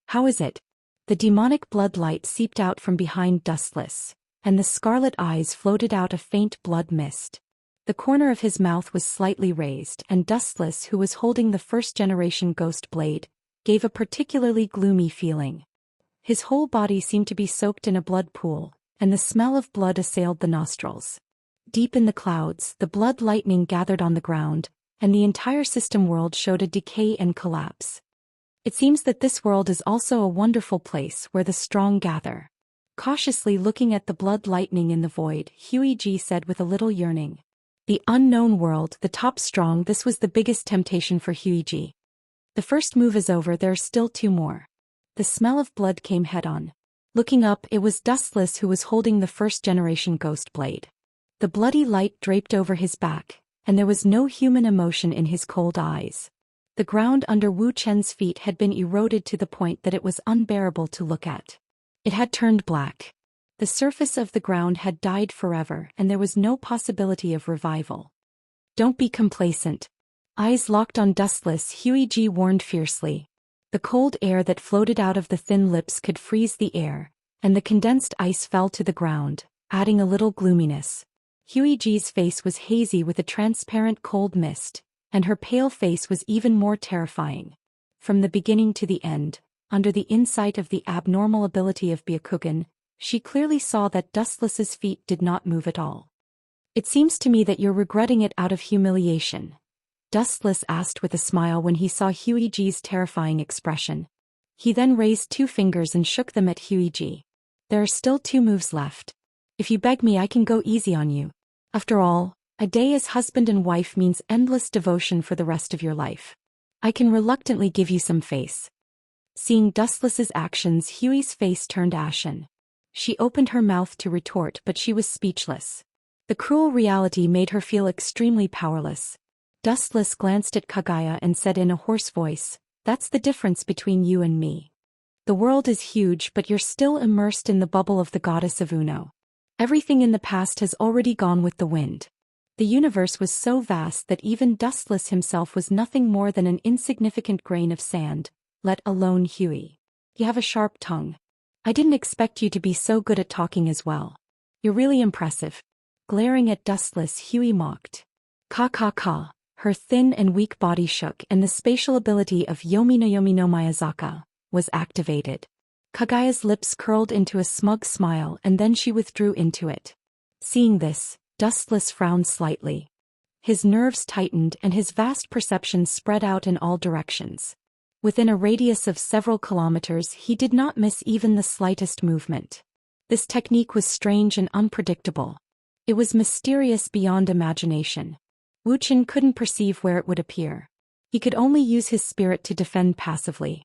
"How is it?" The demonic blood light seeped out from behind Dustless, and the scarlet eyes floated out a faint blood mist. The corner of his mouth was slightly raised, and Dustless, who was holding the first-generation ghost blade, gave a particularly gloomy feeling. His whole body seemed to be soaked in a blood pool, and the smell of blood assailed the nostrils. Deep in the clouds, the blood lightning gathered on the ground, and the entire system world showed a decay and collapse. It seems that this world is also a wonderful place where the strong gather. Cautiously looking at the blood lightning in the void, Huiji said with a little yearning. The unknown world, the top strong, this was the biggest temptation for Huiji. The first move is over, there are still 2 more. The smell of blood came head-on. Looking up, it was Dustless who was holding the first-generation ghost blade. The bloody light draped over his back, and there was no human emotion in his cold eyes. The ground under Wu Chen's feet had been eroded to the point that it was unbearable to look at. It had turned black. The surface of the ground had died forever, and there was no possibility of revival. Don't be complacent. Eyes locked on Dustless, Huiji warned fiercely. The cold air that floated out of the thin lips could freeze the air, and the condensed ice fell to the ground, adding a little gloominess. Huiji's face was hazy with a transparent cold mist, and her pale face was even more terrifying. From the beginning to the end, under the insight of the abnormal ability of Byakugan, she clearly saw that Dustless's feet did not move at all. It seems to me that you're regretting it out of humiliation, Dustless asked with a smile when he saw Huiji's terrifying expression. He then raised 2 fingers and shook them at Huiji. There are still 2 moves left. If you beg me, I can go easy on you. After all, a day as husband and wife means endless devotion for the rest of your life. I can reluctantly give you some face. Seeing Dustless's actions, Hui's face turned ashen. She opened her mouth to retort, but she was speechless. The cruel reality made her feel extremely powerless. Dustless glanced at Kagaya and said in a hoarse voice, "That's the difference between you and me. The world is huge, but you're still immersed in the bubble of the goddess of Uno. Everything in the past has already gone with the wind." The universe was so vast that even Dustless himself was nothing more than an insignificant grain of sand, let alone Hui. You have a sharp tongue. I didn't expect you to be so good at talking as well. You're really impressive. Glaring at Dustless, Hui mocked. Ka. Her thin and weak body shook, and the spatial ability of Yomi no Miyazaka was activated. Kagaya's lips curled into a smug smile, and then she withdrew into it. Seeing this, Dustless frowned slightly. His nerves tightened and his vast perception spread out in all directions. Within a radius of several kilometers, he did not miss even the slightest movement. This technique was strange and unpredictable. It was mysterious beyond imagination. Wu Chen couldn't perceive where it would appear. He could only use his spirit to defend passively.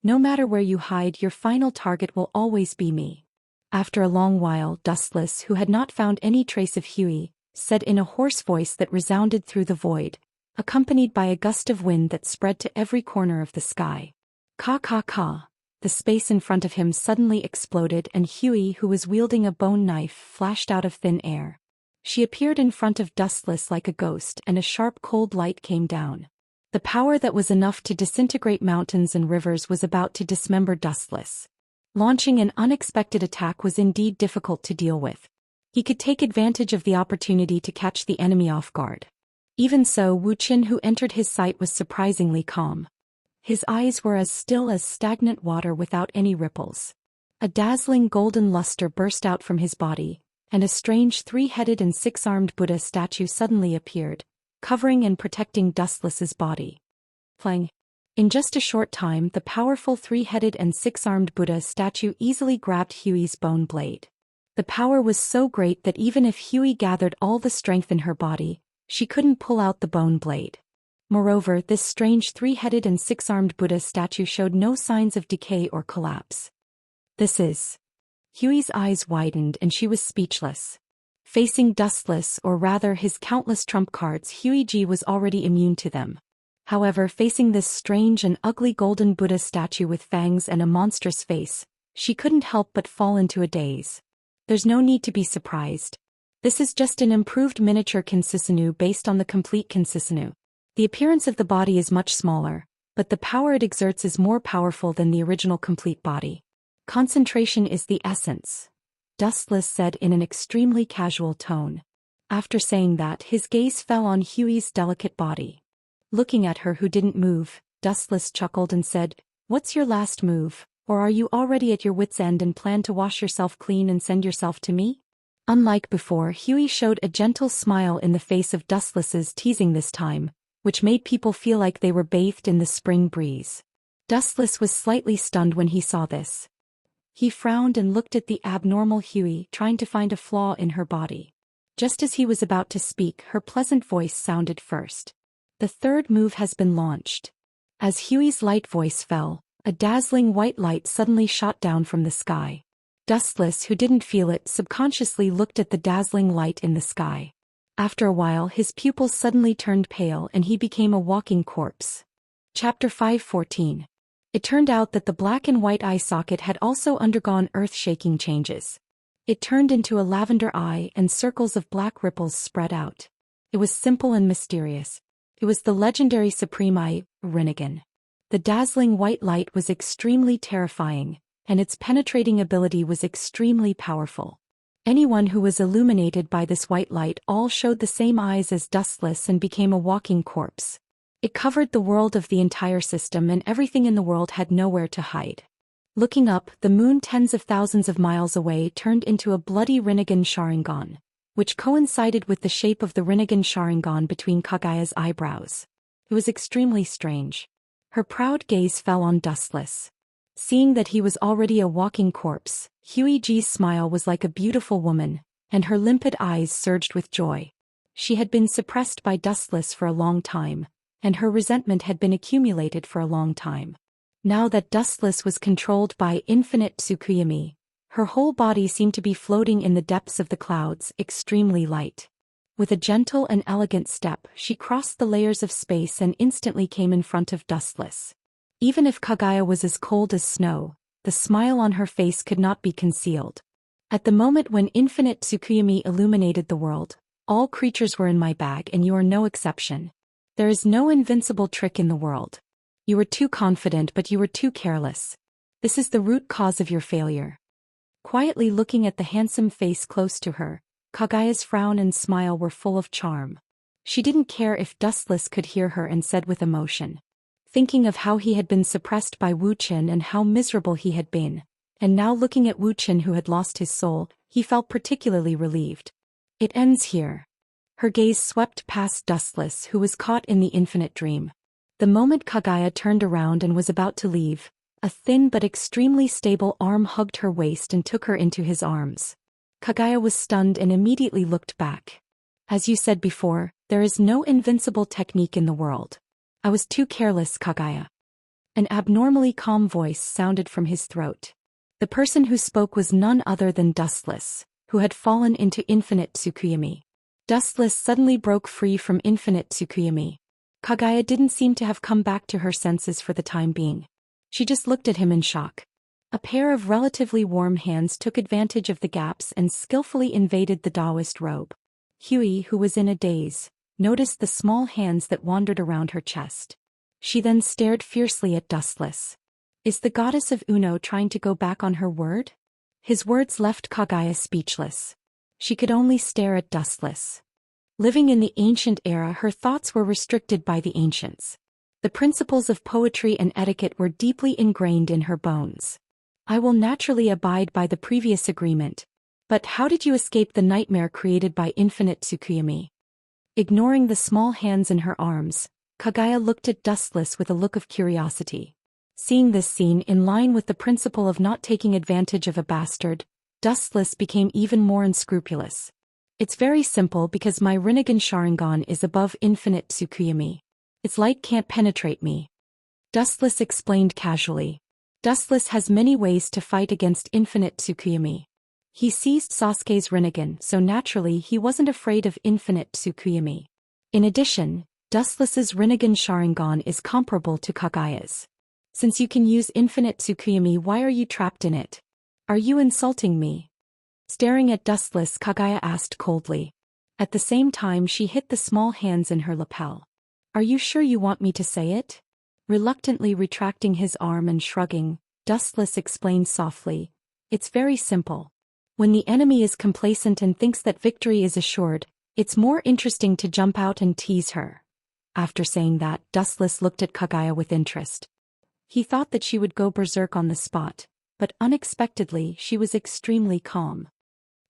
No matter where you hide, your final target will always be me. After a long while, Dustless, who had not found any trace of Hui, said in a hoarse voice that resounded through the void, accompanied by a gust of wind that spread to every corner of the sky. Ka. The space in front of him suddenly exploded, and Hui, who was wielding a bone knife, flashed out of thin air. She appeared in front of Dustless like a ghost, and a sharp cold light came down. The power that was enough to disintegrate mountains and rivers was about to dismember Dustless. Launching an unexpected attack was indeed difficult to deal with. He could take advantage of the opportunity to catch the enemy off guard. Even so, Wu Chen, who entered his sight, was surprisingly calm. His eyes were as still as stagnant water without any ripples. A dazzling golden luster burst out from his body, and a strange 3-headed and 6-armed Buddha statue suddenly appeared, covering and protecting Dustless's body. Plang. In just a short time, the powerful 3-headed and 6-armed Buddha statue easily grabbed Hui's bone blade. The power was so great that even if Hui gathered all the strength in her body, she couldn't pull out the bone blade. Moreover, this strange 3-headed and 6-armed Buddha statue showed no signs of decay or collapse. This is... Hui's eyes widened and she was speechless. Facing Dustless, or rather his countless trump cards, Huiji was already immune to them. However, facing this strange and ugly golden Buddha statue with fangs and a monstrous face, she couldn't help but fall into a daze. There's no need to be surprised. This is just an improved miniature Kinsisanu based on the complete Kinsisanu. The appearance of the body is much smaller, but the power it exerts is more powerful than the original complete body. Concentration is the essence, Dustless said in an extremely casual tone. After saying that, his gaze fell on Hui's delicate body. Looking at her, who didn't move, Dustless chuckled and said, "What's your last move, or are you already at your wits' end and plan to wash yourself clean and send yourself to me?" Unlike before, Huey showed a gentle smile in the face of Dustless's teasing this time, which made people feel like they were bathed in the spring breeze. Dustless was slightly stunned when he saw this. He frowned and looked at the abnormal Huey, trying to find a flaw in her body. Just as he was about to speak, her pleasant voice sounded first. The third move has been launched. As Huey's light voice fell, a dazzling white light suddenly shot down from the sky. Dustless, who didn't feel it, subconsciously looked at the dazzling light in the sky. After a while, his pupils suddenly turned pale and he became a walking corpse. Chapter 5:14. It turned out that the black and white eye socket had also undergone earth-shaking changes. It turned into a lavender eye and circles of black ripples spread out. It was simple and mysterious. It was the legendary Supreme Eye, Rinnegan. The dazzling white light was extremely terrifying, and its penetrating ability was extremely powerful. Anyone who was illuminated by this white light all showed the same eyes as Dustless and became a walking corpse. It covered the world of the entire system, and everything in the world had nowhere to hide. Looking up, the moon tens of thousands of miles away turned into a bloody Rinnegan Sharingan, which coincided with the shape of the Rinnegan Sharingan between Kagaya's eyebrows. It was extremely strange. Her proud gaze fell on Dustless. Seeing that he was already a walking corpse, Huey-G's smile was like a beautiful woman, and her limpid eyes surged with joy. She had been suppressed by Dustless for a long time, and her resentment had been accumulated for a long time. Now that Dustless was controlled by infinite Tsukuyomi, her whole body seemed to be floating in the depths of the clouds, extremely light. With a gentle and elegant step, she crossed the layers of space and instantly came in front of Dustless. Even if Kagaya was as cold as snow, the smile on her face could not be concealed. At the moment when infinite Tsukuyomi illuminated the world, all creatures were in my bag, and you are no exception. There is no invincible trick in the world. You were too confident, but you were too careless. This is the root cause of your failure. Quietly looking at the handsome face close to her, Kagaya's frown and smile were full of charm. She didn't care if Dustless could hear her and said with emotion. Thinking of how he had been suppressed by Wuxia and how miserable he had been, and now looking at Wuxia who had lost his soul, he felt particularly relieved. It ends here. Her gaze swept past Dustless, who was caught in the infinite dream. The moment Kagaya turned around and was about to leave, a thin but extremely stable arm hugged her waist and took her into his arms. Kagaya was stunned and immediately looked back. As you said before, there is no invincible technique in the world. I was too careless, Kagaya. An abnormally calm voice sounded from his throat. The person who spoke was none other than Dustless, who had fallen into infinite Tsukuyomi. Dustless suddenly broke free from infinite Tsukuyomi. Kagaya didn't seem to have come back to her senses for the time being. She just looked at him in shock. A pair of relatively warm hands took advantage of the gaps and skillfully invaded the Daoist robe. Huey, who was in a daze, noticed the small hands that wandered around her chest. She then stared fiercely at Dustless. Is the goddess of Uno trying to go back on her word? His words left Kagaya speechless. She could only stare at Dustless. Living in the ancient era, her thoughts were restricted by the ancients. The principles of poetry and etiquette were deeply ingrained in her bones. I will naturally abide by the previous agreement. But how did you escape the nightmare created by infinite Tsukuyomi? Ignoring the small hands in her arms, Kagaya looked at Dustless with a look of curiosity. Seeing this scene in line with the principle of not taking advantage of a bastard, Dustless became even more unscrupulous. It's very simple, because my Rinnegan Sharingan is above infinite Tsukuyomi. Its light can't penetrate me. Dustless explained casually. Dustless has many ways to fight against infinite Tsukuyomi. He seized Sasuke's Rinnegan, so naturally he wasn't afraid of infinite Tsukuyomi. In addition, Dustless's Rinnegan Sharingan is comparable to Kagaya's. Since you can use infinite Tsukuyomi, why are you trapped in it? Are you insulting me? Staring at Dustless, Kagaya asked coldly. At the same time she hit the small hands in her lapel. Are you sure you want me to say it? Reluctantly retracting his arm and shrugging, Dustless explained softly. It's very simple. When the enemy is complacent and thinks that victory is assured, it's more interesting to jump out and tease her. After saying that, Dustless looked at Kagaya with interest. He thought that she would go berserk on the spot, but unexpectedly she was extremely calm.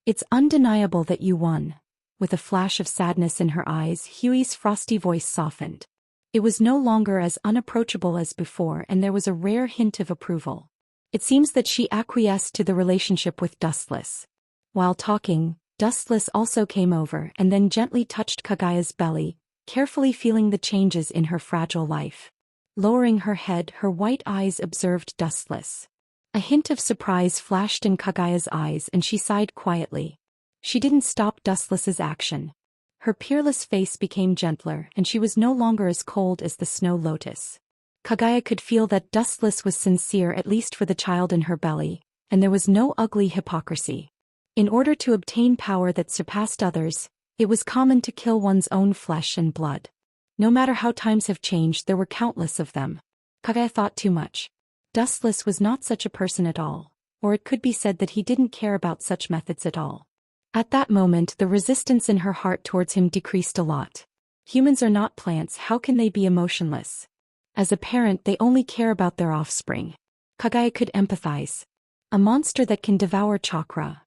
It's undeniable that you won. With a flash of sadness in her eyes, Huey's frosty voice softened. It was no longer as unapproachable as before, and there was a rare hint of approval. It seems that she acquiesced to the relationship with Dustless. While talking, Dustless also came over and then gently touched Kagaya's belly, carefully feeling the changes in her fragile life. Lowering her head, her white eyes observed Dustless. A hint of surprise flashed in Kagaya's eyes and she sighed quietly. She didn't stop Dustless's action. Her peerless face became gentler and she was no longer as cold as the snow lotus. Kagaya could feel that Dustless was sincere, at least for the child in her belly, and there was no ugly hypocrisy. In order to obtain power that surpassed others, it was common to kill one's own flesh and blood. No matter how times have changed, there were countless of them. Kagaya thought too much. Dustless was not such a person at all, or it could be said that he didn't care about such methods at all. At that moment, the resistance in her heart towards him decreased a lot. Humans are not plants, how can they be emotionless? As a parent, they only care about their offspring. Kagaya could empathize. A monster that can devour chakra.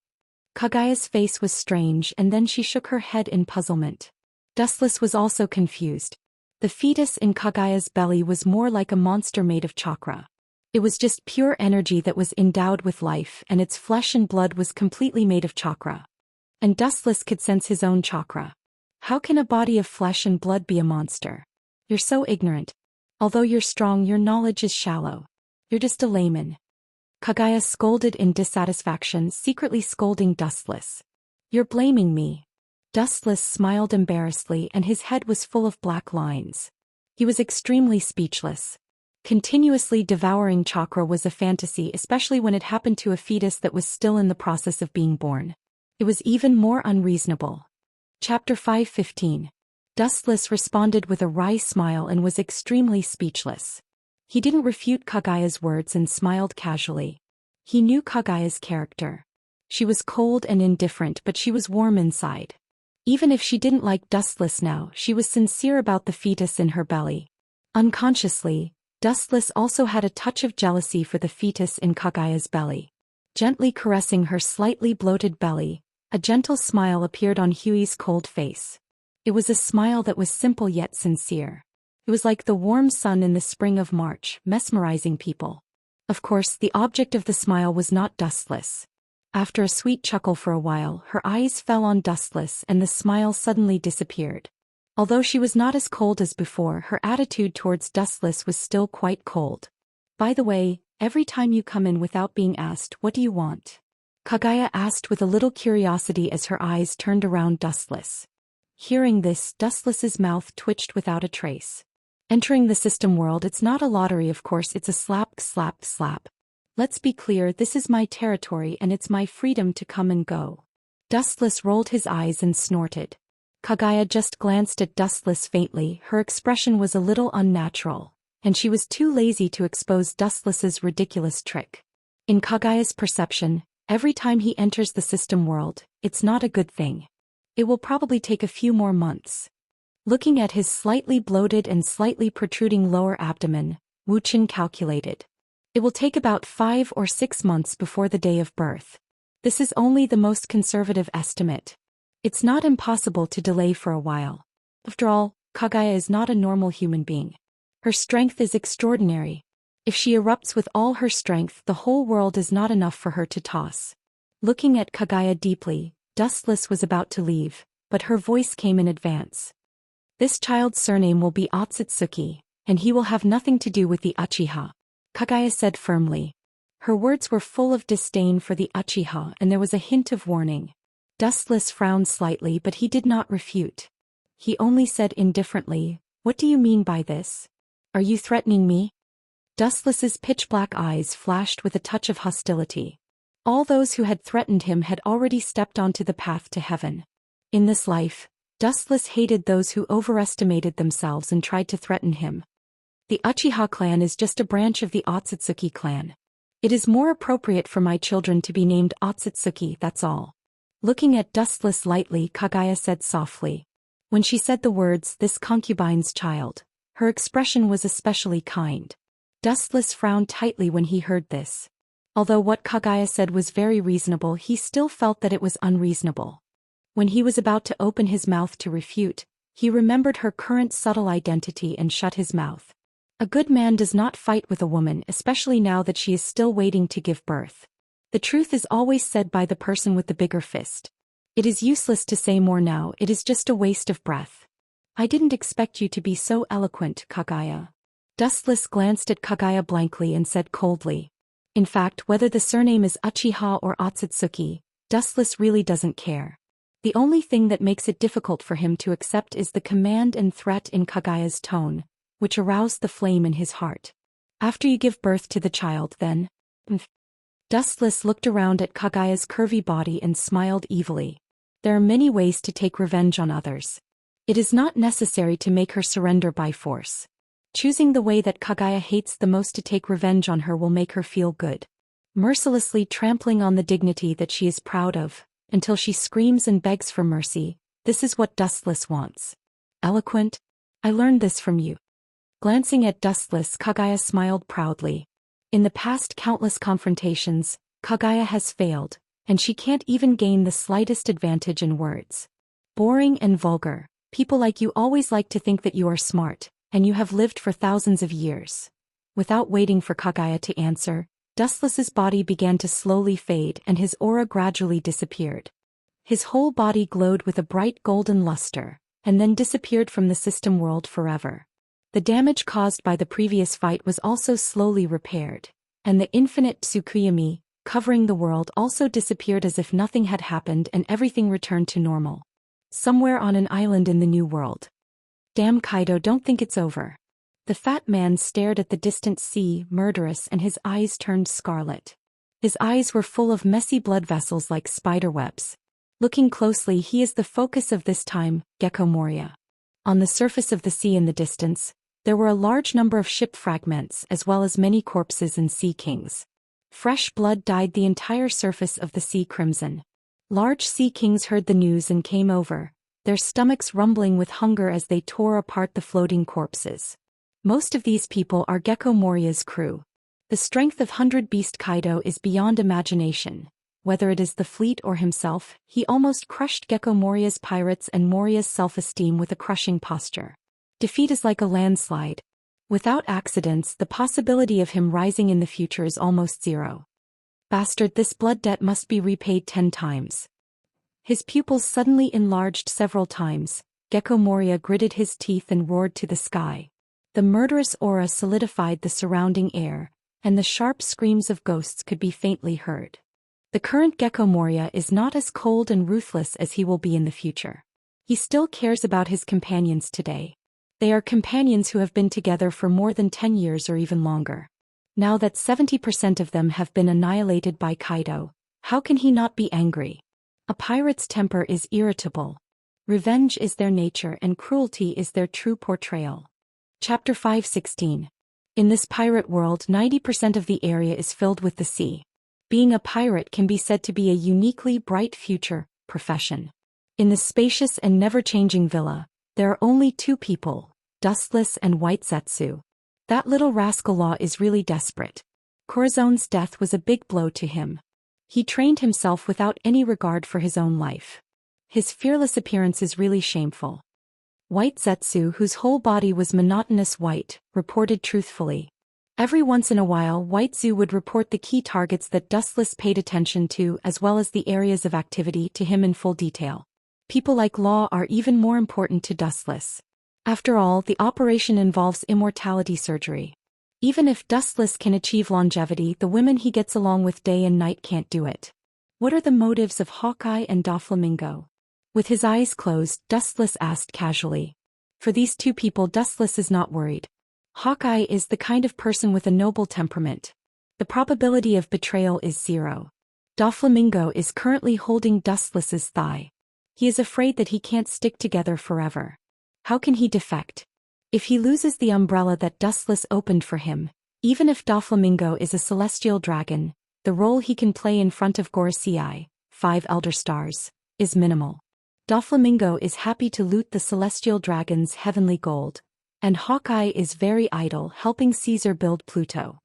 Kagaya's face was strange and then she shook her head in puzzlement. Dustless was also confused. The fetus in Kagaya's belly was more like a monster made of chakra. It was just pure energy that was endowed with life, and its flesh and blood was completely made of chakra. And Dustless could sense his own chakra. How can a body of flesh and blood be a monster? You're so ignorant. Although you're strong, your knowledge is shallow. You're just a layman. Kagaya scolded in dissatisfaction, secretly scolding Dustless. You're blaming me. Dustless smiled embarrassedly and his head was full of black lines. He was extremely speechless. Continuously devouring chakra was a fantasy, especially when it happened to a fetus that was still in the process of being born. It was even more unreasonable. Chapter 5:15. Dustless responded with a wry smile and was extremely speechless. He didn't refute Kagaya's words and smiled casually. He knew Kagaya's character. She was cold and indifferent, but she was warm inside. Even if she didn't like Dustless now, she was sincere about the fetus in her belly. Unconsciously, Dustless also had a touch of jealousy for the fetus in Kagaya's belly. Gently caressing her slightly bloated belly, a gentle smile appeared on Huey's cold face. It was a smile that was simple yet sincere. It was like the warm sun in the spring of March, mesmerizing people. Of course, the object of the smile was not Dustless. After a sweet chuckle for a while, her eyes fell on Dustless and the smile suddenly disappeared. Although she was not as cold as before, her attitude towards Dustless was still quite cold. By the way, every time you come in without being asked, what do you want? Kagaya asked with a little curiosity as her eyes turned around Dustless. Hearing this, Dustless's mouth twitched without a trace. Entering the system world, it's not a lottery, of course, it's a slap, slap, slap. Let's be clear, this is my territory and it's my freedom to come and go. Dustless rolled his eyes and snorted. Kagaya just glanced at Dustless faintly, her expression was a little unnatural, and she was too lazy to expose Dustless's ridiculous trick. In Kagaya's perception, every time he enters the system world, it's not a good thing. It will probably take a few more months. Looking at his slightly bloated and slightly protruding lower abdomen, Wuxian calculated. It will take about 5 or 6 months before the day of birth. This is only the most conservative estimate. It's not impossible to delay for a while. After all, Kagaya is not a normal human being. Her strength is extraordinary. If she erupts with all her strength, the whole world is not enough for her to toss. Looking at Kagaya deeply, Dustless was about to leave, but her voice came in advance. This child's surname will be Otsutsuki, and he will have nothing to do with the Uchiha, Kagaya said firmly. Her words were full of disdain for the Uchiha and there was a hint of warning. Dustless frowned slightly, but he did not refute. He only said indifferently, "What do you mean by this? Are you threatening me?" Dustless's pitch-black eyes flashed with a touch of hostility. All those who had threatened him had already stepped onto the path to heaven. In this life, Dustless hated those who overestimated themselves and tried to threaten him. The Uchiha clan is just a branch of the Otsutsuki clan. It is more appropriate for my children to be named Otsutsuki, that's all. Looking at Dustless lightly, Kagaya said softly. When she said the words, "this concubine's child," her expression was especially kind. Dustless frowned tightly when he heard this. Although what Kagaya said was very reasonable, he still felt that it was unreasonable. When he was about to open his mouth to refute, he remembered her current subtle identity and shut his mouth. A good man does not fight with a woman, especially now that she is still waiting to give birth. The truth is always said by the person with the bigger fist. It is useless to say more now, it is just a waste of breath. I didn't expect you to be so eloquent, Kagaya. Dustless glanced at Kagaya blankly and said coldly. In fact, whether the surname is Uchiha or Otsutsuki, Dustless really doesn't care. The only thing that makes it difficult for him to accept is the command and threat in Kagaya's tone, which aroused the flame in his heart. After you give birth to the child, then? Dustless looked around at Kagaya's curvy body and smiled evilly. There are many ways to take revenge on others. It is not necessary to make her surrender by force. Choosing the way that Kagaya hates the most to take revenge on her will make her feel good. Mercilessly trampling on the dignity that she is proud of, until she screams and begs for mercy, this is what Dustless wants. Eloquent? I learned this from you. Glancing at Dustless, Kagaya smiled proudly. In the past countless confrontations, Kagaya has failed, and she can't even gain the slightest advantage in words. Boring and vulgar, people like you always like to think that you are smart, and you have lived for thousands of years. Without waiting for Kagaya to answer, Dustless's body began to slowly fade and his aura gradually disappeared. His whole body glowed with a bright golden luster, and then disappeared from the system world forever. The damage caused by the previous fight was also slowly repaired, and the infinite Tsukuyomi, covering the world, also disappeared as if nothing had happened and everything returned to normal. Somewhere on an island in the new world. Damn, Kaido, don't think it's over. The fat man stared at the distant sea, murderous, and his eyes turned scarlet. His eyes were full of messy blood vessels like spiderwebs. Looking closely, he is the focus of this time, Gecko Moria. On the surface of the sea in the distance, there were a large number of ship fragments as well as many corpses and sea kings. Fresh blood dyed the entire surface of the sea crimson. Large sea kings heard the news and came over, their stomachs rumbling with hunger as they tore apart the floating corpses. Most of these people are Gecko Moria's crew. The strength of 100 Beast Kaido is beyond imagination. Whether it is the fleet or himself, he almost crushed Gecko Moria's pirates and Moria's self-esteem with a crushing posture. Defeat is like a landslide. Without accidents, the possibility of him rising in the future is almost zero. Bastard, this blood debt must be repaid 10 times. His pupils suddenly enlarged several times. Gecko Moria gritted his teeth and roared to the sky. The murderous aura solidified the surrounding air, and the sharp screams of ghosts could be faintly heard. The current Gecko Moria is not as cold and ruthless as he will be in the future. He still cares about his companions today. They are companions who have been together for more than 10 years or even longer. Now that 70% of them have been annihilated by Kaido, how can he not be angry? A pirate's temper is irritable. Revenge is their nature and cruelty is their true portrayal. Chapter 5:16. In this pirate world, 90% of the area is filled with the sea. Being a pirate can be said to be a uniquely bright future profession. In the spacious and never-changing villa, there are only 2 people, Dustless and White Zetsu. That little rascal Law is really desperate. Corazone's death was a big blow to him. He trained himself without any regard for his own life. His fearless appearance is really shameful. White Zetsu, whose whole body was monotonous white, reported truthfully. Every once in a while, White Zetsu would report the key targets that Dustless paid attention to as well as the areas of activity to him in full detail. People like Law are even more important to Dustless. After all, the operation involves immortality surgery. Even if Dustless can achieve longevity, the women he gets along with day and night can't do it. What are the motives of Hawkeye and Doflamingo? With his eyes closed, Dustless asked casually. For these 2 people, Dustless is not worried. Hawkeye is the kind of person with a noble temperament. The probability of betrayal is 0. Doflamingo is currently holding Dustless's thigh. He is afraid that he can't stick together forever. How can he defect? If he loses the umbrella that Dustless opened for him, even if Doflamingo is a celestial dragon, the role he can play in front of Gorosei, 5 Elder Stars, is minimal. Doflamingo is happy to loot the celestial dragon's heavenly gold, and Hawkeye is very idle helping Caesar build Pluto.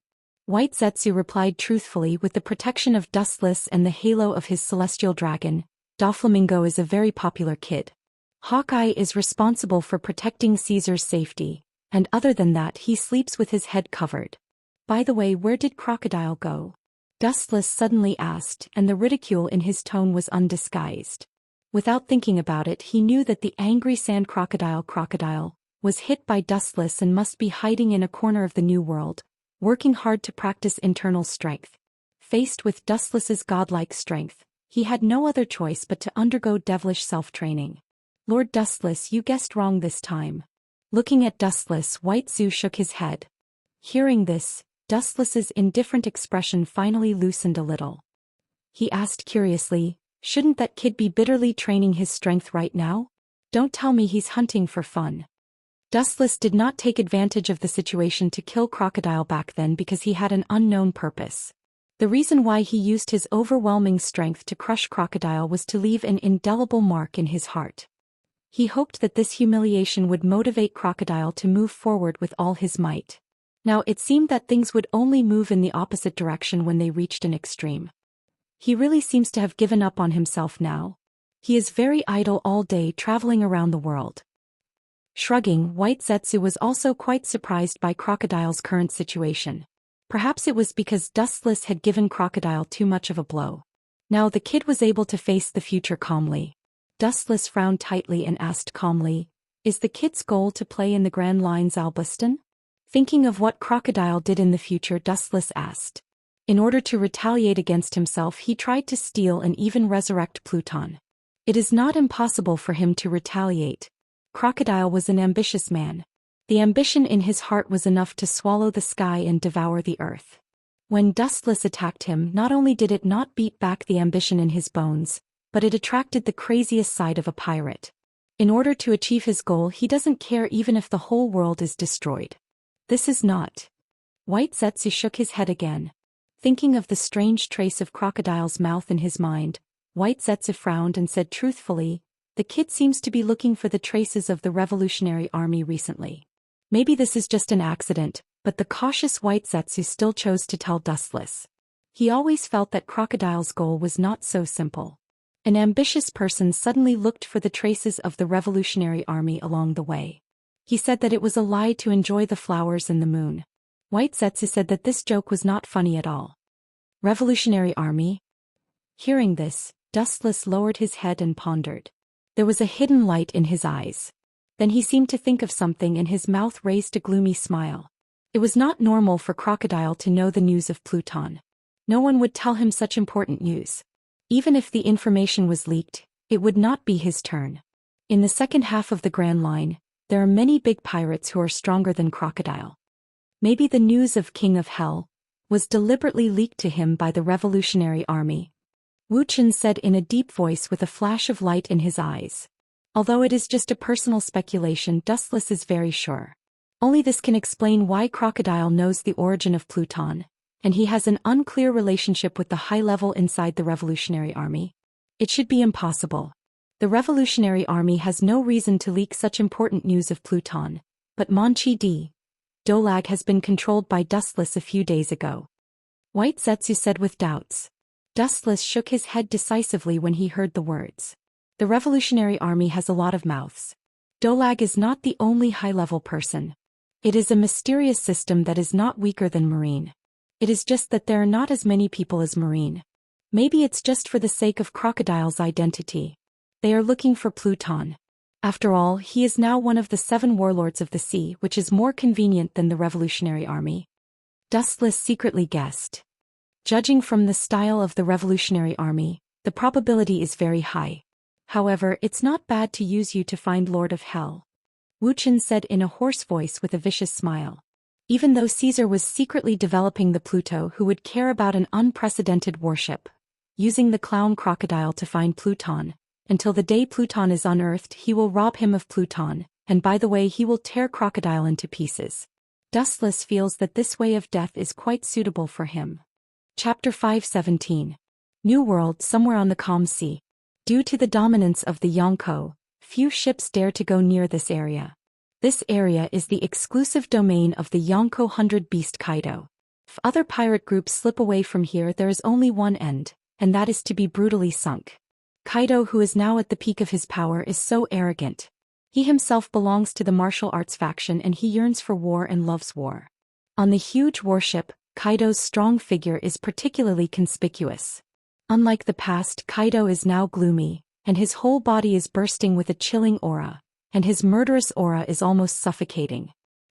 White Zetsu replied truthfully. With the protection of Dustless and the halo of his celestial dragon, Doflamingo is a very popular kid. Hawkeye is responsible for protecting Caesar's safety, and other than that he sleeps with his head covered. By the way, where did Crocodile go? Dustless suddenly asked, and the ridicule in his tone was undisguised. Without thinking about it, he knew that the angry sand crocodile was hit by Dustless and must be hiding in a corner of the new world, working hard to practice internal strength. Faced with Dustless's godlike strength, he had no other choice but to undergo devilish self-training. Lord Dustless, you guessed wrong this time. Looking at Dustless, White Zetsu shook his head. Hearing this, Dustless's indifferent expression finally loosened a little. He asked curiously, shouldn't that kid be bitterly training his strength right now? Don't tell me he's hunting for fun. Dustless did not take advantage of the situation to kill Crocodile back then because he had an unknown purpose. The reason why he used his overwhelming strength to crush Crocodile was to leave an indelible mark in his heart. He hoped that this humiliation would motivate Crocodile to move forward with all his might. Now it seemed that things would only move in the opposite direction when they reached an extreme. He really seems to have given up on himself now. He is very idle all day traveling around the world. Shrugging, White Zetsu was also quite surprised by Crocodile's current situation. Perhaps it was because Dustless had given Crocodile too much of a blow. Now the kid was able to face the future calmly. Dustless frowned tightly and asked calmly, is the kid's goal to play in the Grand Lines Albuston? Thinking of what Crocodile did in the future, Dustless asked. In order to retaliate against himself, he tried to steal and even resurrect Pluton. It is not impossible for him to retaliate. Crocodile was an ambitious man. The ambition in his heart was enough to swallow the sky and devour the earth. When Dustless attacked him, not only did it not beat back the ambition in his bones, but it attracted the craziest side of a pirate. In order to achieve his goal, he doesn't care even if the whole world is destroyed. This is not. White Zetsu shook his head again. Thinking of the strange trace of Crocodile's mouth in his mind, White Zetsu frowned and said truthfully, the kid seems to be looking for the traces of the Revolutionary Army recently. Maybe this is just an accident, but the cautious White Zetsu still chose to tell Dustless. He always felt that Crocodile's goal was not so simple. An ambitious person suddenly looked for the traces of the Revolutionary Army along the way. He said that it was a lie to enjoy the flowers and the moon. White Zetsu said that this joke was not funny at all. Revolutionary Army? Hearing this, Dustless lowered his head and pondered. There was a hidden light in his eyes. Then he seemed to think of something and his mouth raised a gloomy smile. It was not normal for Crocodile to know the news of Pluton. No one would tell him such important news. Even if the information was leaked, it would not be his turn. In the second half of the Grand Line, there are many big pirates who are stronger than Crocodile. Maybe the news of King of Hell was deliberately leaked to him by the Revolutionary Army. Wuxia said in a deep voice with a flash of light in his eyes. Although it is just a personal speculation, Dustless is very sure. Only this can explain why Crocodile knows the origin of Pluton, and he has an unclear relationship with the high level inside the Revolutionary Army. It should be impossible. The Revolutionary Army has no reason to leak such important news of Pluton, but Monchi D. Dolag has been controlled by Dustless a few days ago. White Zetsu said with doubts. Dustless shook his head decisively when he heard the words. The Revolutionary Army has a lot of mouths. Dolag is not the only high-level person. It is a mysterious system that is not weaker than Marine. It is just that there are not as many people as Marine. Maybe it's just for the sake of Crocodile's identity. They are looking for Pluton. After all, he is now one of the 7 warlords of the sea, which is more convenient than the Revolutionary Army. Dustless secretly guessed. Judging from the style of the Revolutionary Army, the probability is very high. However, it's not bad to use you to find Lord of Hell. Wuxia said in a hoarse voice with a vicious smile. Even though Caesar was secretly developing the Pluto who would care about an unprecedented warship, using the clown Crocodile to find Pluton, until the day Pluton is unearthed he will rob him of Pluton, and by the way he will tear Crocodile into pieces. Dustless feels that this way of death is quite suitable for him. Chapter 517. New World somewhere on the calm sea. Due to the dominance of the Yonko, few ships dare to go near this area. This area is the exclusive domain of the Yonko 100 Beast Kaido. If other pirate groups slip away from here, there is only one end, and that is to be brutally sunk. Kaido, who is now at the peak of his power, is so arrogant. He himself belongs to the martial arts faction and he yearns for war and loves war. On the huge warship, Kaido's strong figure is particularly conspicuous. Unlike the past, Kaido is now gloomy, and his whole body is bursting with a chilling aura, and his murderous aura is almost suffocating.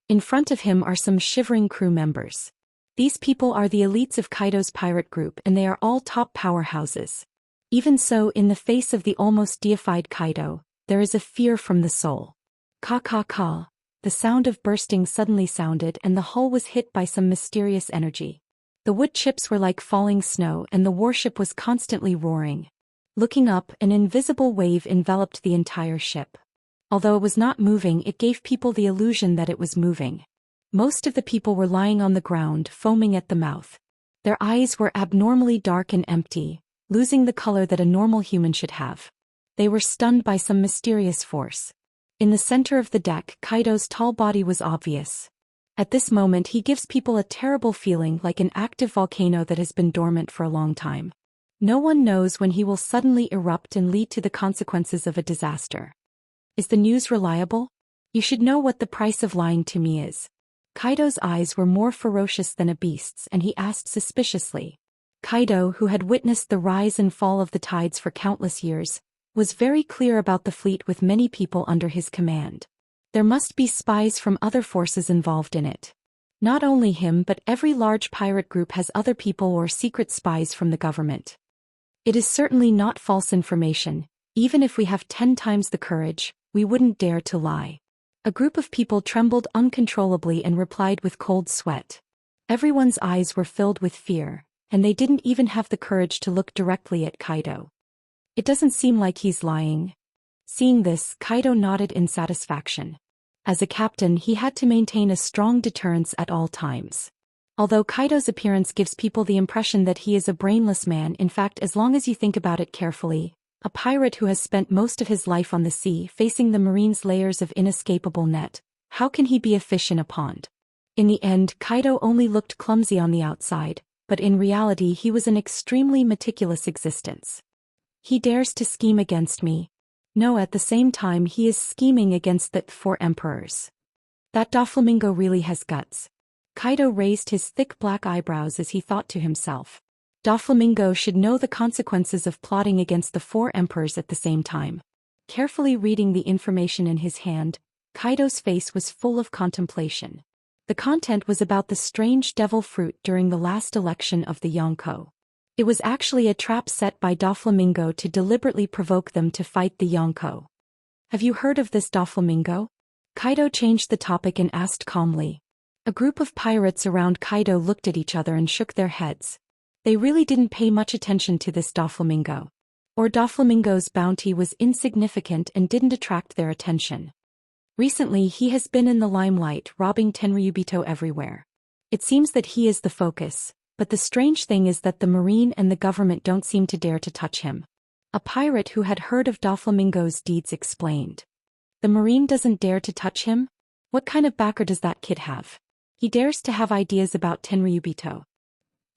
In front of him are some shivering crew members. These people are the elites of Kaido's pirate group and they are all top powerhouses. Even so, in the face of the almost deified Kaido, there is a fear from the soul. Ka ka ka. The sound of bursting suddenly sounded and the hull was hit by some mysterious energy. The wood chips were like falling snow and the warship was constantly roaring. Looking up, an invisible wave enveloped the entire ship. Although it was not moving, it gave people the illusion that it was moving. Most of the people were lying on the ground, foaming at the mouth. Their eyes were abnormally dark and empty, losing the color that a normal human should have. They were stunned by some mysterious force. In the center of the deck, Kaido's tall body was obvious. At this moment he gives people a terrible feeling, like an active volcano that has been dormant for a long time. No one knows when he will suddenly erupt and lead to the consequences of a disaster. Is the news reliable? You should know what the price of lying to me is. Kaido's eyes were more ferocious than a beast's and he asked suspiciously. Kaido, who had witnessed the rise and fall of the tides for countless years, was very clear about the fleet with many people under his command. There must be spies from other forces involved in it. Not only him, but every large pirate group has other people or secret spies from the government. It is certainly not false information. Even if we have 10 times the courage, we wouldn't dare to lie. A group of people trembled uncontrollably and replied with cold sweat. Everyone's eyes were filled with fear, and they didn't even have the courage to look directly at Kaido. It doesn't seem like he's lying. Seeing this, Kaido nodded in satisfaction. As a captain, he had to maintain a strong deterrence at all times. Although Kaido's appearance gives people the impression that he is a brainless man, in fact, as long as you think about it carefully, a pirate who has spent most of his life on the sea facing the marine's layers of inescapable net, how can he be a fish in a pond? In the end, Kaido only looked clumsy on the outside, but in reality he was an extremely meticulous existence. He dares to scheme against me. No, at the same time he is scheming against the 4 emperors. That Doflamingo really has guts. Kaido raised his thick black eyebrows as he thought to himself. Doflamingo should know the consequences of plotting against the 4 emperors at the same time. Carefully reading the information in his hand, Kaido's face was full of contemplation. The content was about the strange devil fruit during the last election of the Yonko. It was actually a trap set by Doflamingo to deliberately provoke them to fight the Yonko. Have you heard of this Doflamingo? Kaido changed the topic and asked calmly. A group of pirates around Kaido looked at each other and shook their heads. They really didn't pay much attention to this Doflamingo. Or Doflamingo's bounty was insignificant and didn't attract their attention. Recently he has been in the limelight, robbing Tenryubito everywhere. It seems that he is the focus, but the strange thing is that the marine and the government don't seem to dare to touch him. A pirate who had heard of Doflamingo's deeds explained. The marine doesn't dare to touch him? What kind of backer does that kid have? He dares to have ideas about Tenryubito.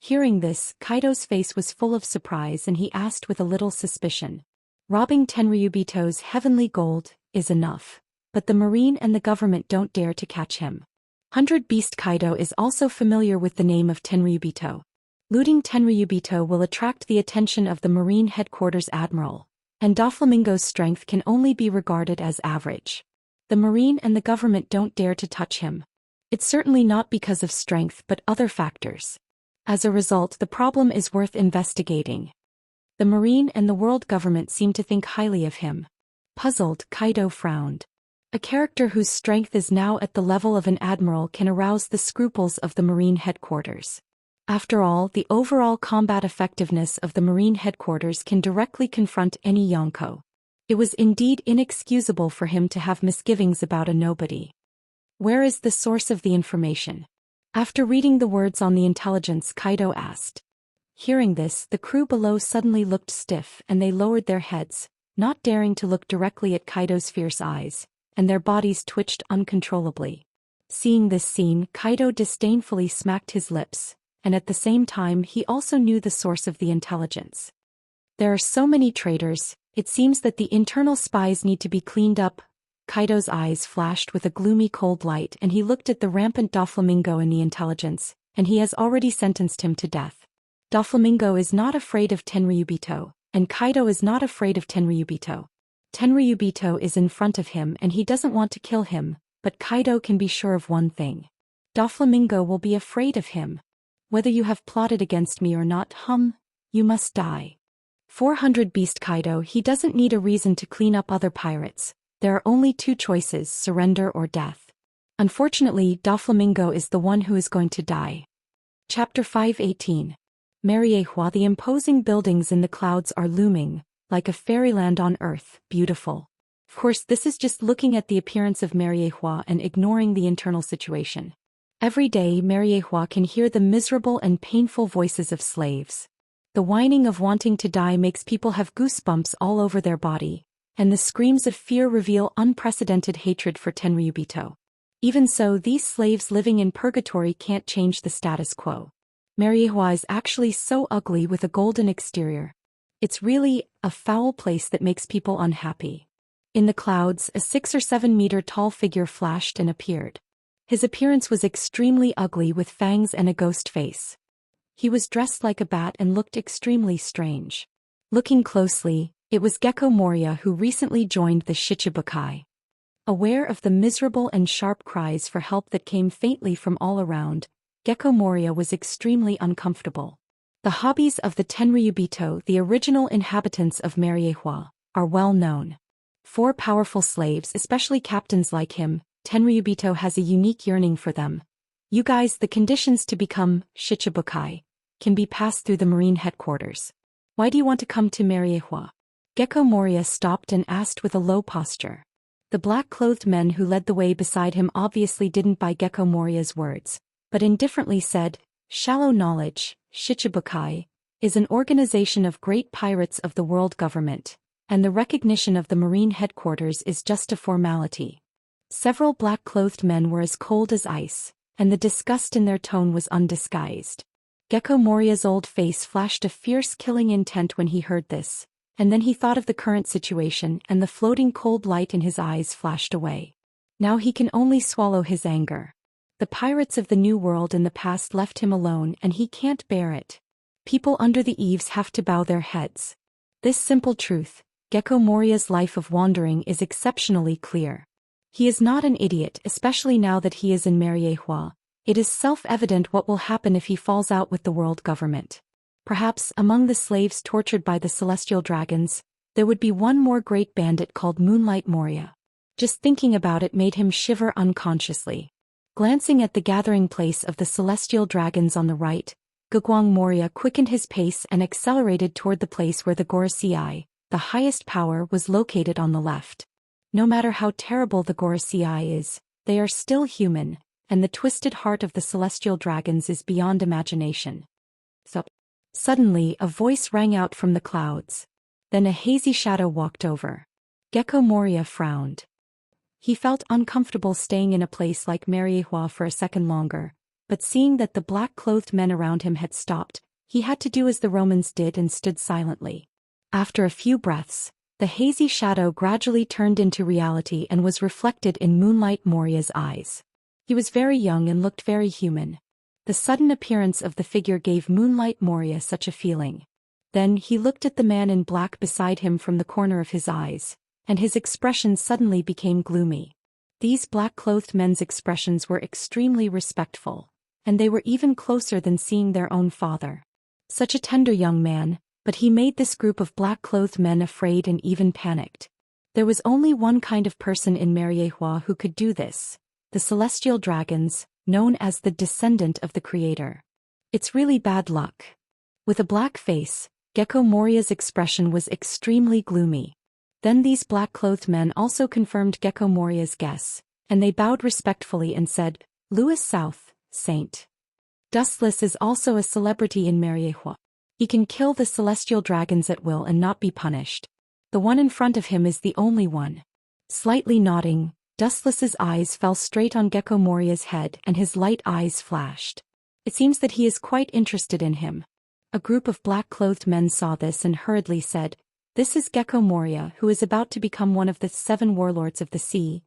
Hearing this, Kaido's face was full of surprise and he asked with a little suspicion. Robbing Tenryubito's heavenly gold is enough, but the marine and the government don't dare to catch him. 100 Beast Kaido is also familiar with the name of Tenryubito. Looting Tenryubito will attract the attention of the marine headquarters admiral, and Doflamingo's strength can only be regarded as average. The marine and the government don't dare to touch him. It's certainly not because of strength but other factors. As a result, the problem is worth investigating. The marine and the world government seem to think highly of him. Puzzled, Kaido frowned. A character whose strength is now at the level of an admiral can arouse the scruples of the marine headquarters. After all, the overall combat effectiveness of the marine headquarters can directly confront any Yonko. It was indeed inexcusable for him to have misgivings about a nobody. Where is the source of the information? After reading the words on the intelligence, Kaido asked. Hearing this, the crew below suddenly looked stiff and they lowered their heads, not daring to look directly at Kaido's fierce eyes, and their bodies twitched uncontrollably. Seeing this scene, Kaido disdainfully smacked his lips, and at the same time he also knew the source of the intelligence. There are so many traitors, it seems that the internal spies need to be cleaned up. Kaido's eyes flashed with a gloomy cold light and he looked at the rampant Doflamingo in the intelligence, and he has already sentenced him to death. Doflamingo is not afraid of Tenryubito, and Kaido is not afraid of Tenryubito. Tenryubito is in front of him and he doesn't want to kill him, but Kaido can be sure of one thing. Doflamingo will be afraid of him. Whether you have plotted against me or not, you must die. 400 Beast Kaido, he doesn't need a reason to clean up other pirates. There are only two choices, surrender or death. Unfortunately, Doflamingo is the one who is going to die. Chapter 518. Mariehua. The imposing buildings in the clouds are looming, like a fairyland on earth, beautiful. Of course, this is just looking at the appearance of Mariehua and ignoring the internal situation. Every day, Mariehua can hear the miserable and painful voices of slaves. The whining of wanting to die makes people have goosebumps all over their body, and the screams of fear reveal unprecedented hatred for Tenryubito. Even so, these slaves living in purgatory can't change the status quo. Mariehua is actually so ugly with a golden exterior. It's really a foul place that makes people unhappy. In the clouds, a 6 or 7 meter tall figure flashed and appeared. His appearance was extremely ugly with fangs and a ghost face. He was dressed like a bat and looked extremely strange. Looking closely, it was Gecko Moria who recently joined the Shichibukai. Aware of the miserable and sharp cries for help that came faintly from all around, Gecko Moria was extremely uncomfortable. The hobbies of the Tenryubito, the original inhabitants of Mariehua, are well known. 4 powerful slaves, especially captains like him, Tenryubito has a unique yearning for them. You guys, the conditions to become Shichibukai can be passed through the marine headquarters. Why do you want to come to Mariehua? Gecko Moria stopped and asked with a low posture. The black-clothed men who led the way beside him obviously didn't buy Gecko Moria's words, but indifferently said, "Shallow knowledge, Shichibukai, is an organization of great pirates of the world government, and the recognition of the marine headquarters is just a formality." Several black-clothed men were as cold as ice, and the disgust in their tone was undisguised. Gecko Moria's old face flashed a fierce killing intent when he heard this, and then he thought of the current situation and the floating cold light in his eyes flashed away. Now he can only swallow his anger. The pirates of the New World in the past left him alone and he can't bear it. People under the eaves have to bow their heads. This simple truth, Gecko Moria's life of wandering, is exceptionally clear. He is not an idiot, especially now that he is in Mariehua. It is self-evident what will happen if he falls out with the world government. Perhaps, among the slaves tortured by the celestial dragons, there would be one more great bandit called Moonlight Moria. Just thinking about it made him shiver unconsciously. Glancing at the gathering place of the celestial dragons on the right, Gugwang Moria quickened his pace and accelerated toward the place where the Gorosei, the highest power, was located on the left. No matter how terrible the Gorosei is, they are still human, and the twisted heart of the celestial dragons is beyond imagination. Suddenly, a voice rang out from the clouds. Then a hazy shadow walked over. Gecko Moria frowned. He felt uncomfortable staying in a place like Mariehua for a second longer, but seeing that the black-clothed men around him had stopped, he had to do as the Romans did and stood silently. After a few breaths, the hazy shadow gradually turned into reality and was reflected in Moonlight Moria's eyes. He was very young and looked very human. The sudden appearance of the figure gave Moonlight Moria such a feeling. Then he looked at the man in black beside him from the corner of his eyes, and his expression suddenly became gloomy. These black-clothed men's expressions were extremely respectful, and they were even closer than seeing their own father. Such a tender young man, but he made this group of black-clothed men afraid and even panicked. There was only one kind of person in Mariehua who could do this: the celestial dragons, known as the descendant of the creator. It's really bad luck. With a black face, Gecko Moria's expression was extremely gloomy. Then these black-clothed men also confirmed Gecko Moria's guess, and they bowed respectfully and said, "Louis South, Saint. Dustless is also a celebrity in Mariehua. He can kill the celestial dragons at will and not be punished. The one in front of him is the only one." Slightly nodding, Dustless's eyes fell straight on Gecko Moria's head and his light eyes flashed. It seems that he is quite interested in him. A group of black-clothed men saw this and hurriedly said, "This is Gecko Moria, who is about to become one of the 7 warlords of the sea.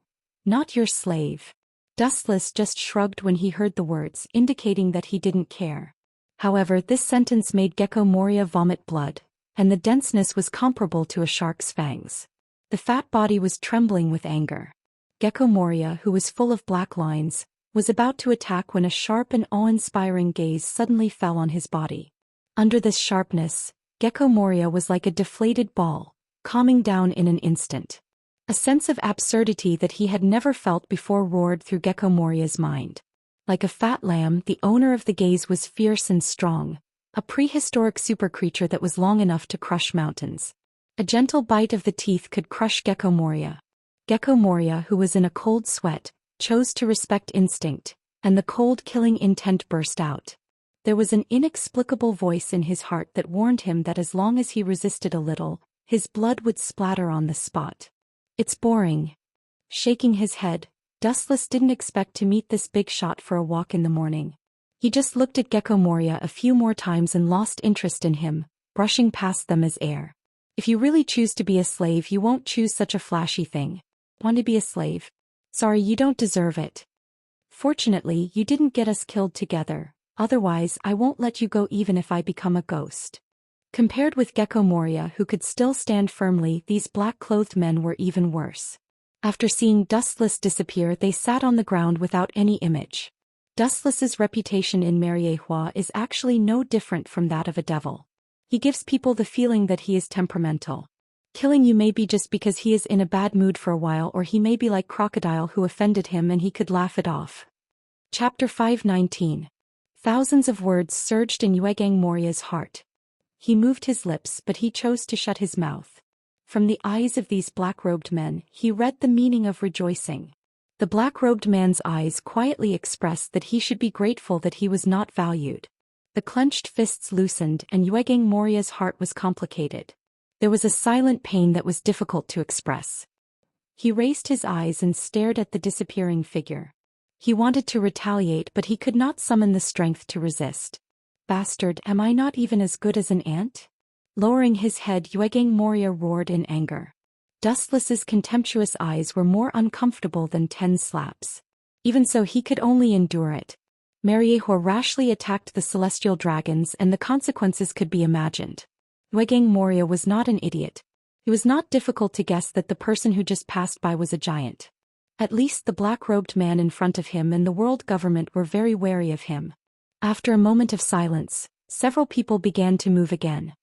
Not your slave." Dustless just shrugged when he heard the words, indicating that he didn't care. However, this sentence made Gecko Moria vomit blood, and the denseness was comparable to a shark's fangs. The fat body was trembling with anger. Gecko Moria, who was full of black lines, was about to attack when a sharp and awe-inspiring gaze suddenly fell on his body. Under this sharpness, Gecko Moria was like a deflated ball, calming down in an instant. A sense of absurdity that he had never felt before roared through Gecko Moria's mind. Like a fat lamb, the owner of the gaze was fierce and strong, a prehistoric super creature that was long enough to crush mountains. A gentle bite of the teeth could crush Gecko Moria. Gecko Moria, who was in a cold sweat, chose to respect instinct, and the cold killing intent burst out. There was an inexplicable voice in his heart that warned him that as long as he resisted a little, his blood would splatter on the spot. "It's boring." Shaking his head, Dustless didn't expect to meet this big shot for a walk in the morning. He just looked at Gecko Moria a few more times and lost interest in him, brushing past them as air. "If you really choose to be a slave, you won't choose such a flashy thing. Want to be a slave? Sorry, you don't deserve it. Fortunately, you didn't get us killed together, otherwise I won't let you go even if I become a ghost." Compared with Gecko Moria, who could still stand firmly, these black-clothed men were even worse. After seeing Dustless disappear, they sat on the ground without any image. Dustless's reputation in Mariehua is actually no different from that of a devil. He gives people the feeling that he is temperamental. Killing you may be just because he is in a bad mood for a while, or he may be like Crocodile who offended him and he could laugh it off. Chapter 519. Thousands of words surged in Yuegang Moria's heart. He moved his lips, but he chose to shut his mouth. From the eyes of these black-robed men, he read the meaning of rejoicing. The black-robed man's eyes quietly expressed that he should be grateful that he was not valued. The clenched fists loosened, and Yuegang Moria's heart was complicated. There was a silent pain that was difficult to express. He raised his eyes and stared at the disappearing figure. He wanted to retaliate, but he could not summon the strength to resist. "Bastard, am I not even as good as an ant?" Lowering his head, Yuegang Moria roared in anger. Dustless's contemptuous eyes were more uncomfortable than 10 slaps. Even so, he could only endure it. Mariehua rashly attacked the celestial dragons, and the consequences could be imagined. Yuegang Moria was not an idiot. It was not difficult to guess that the person who just passed by was a giant. At least the black-robed man in front of him and the world government were very wary of him. After a moment of silence, several people began to move again.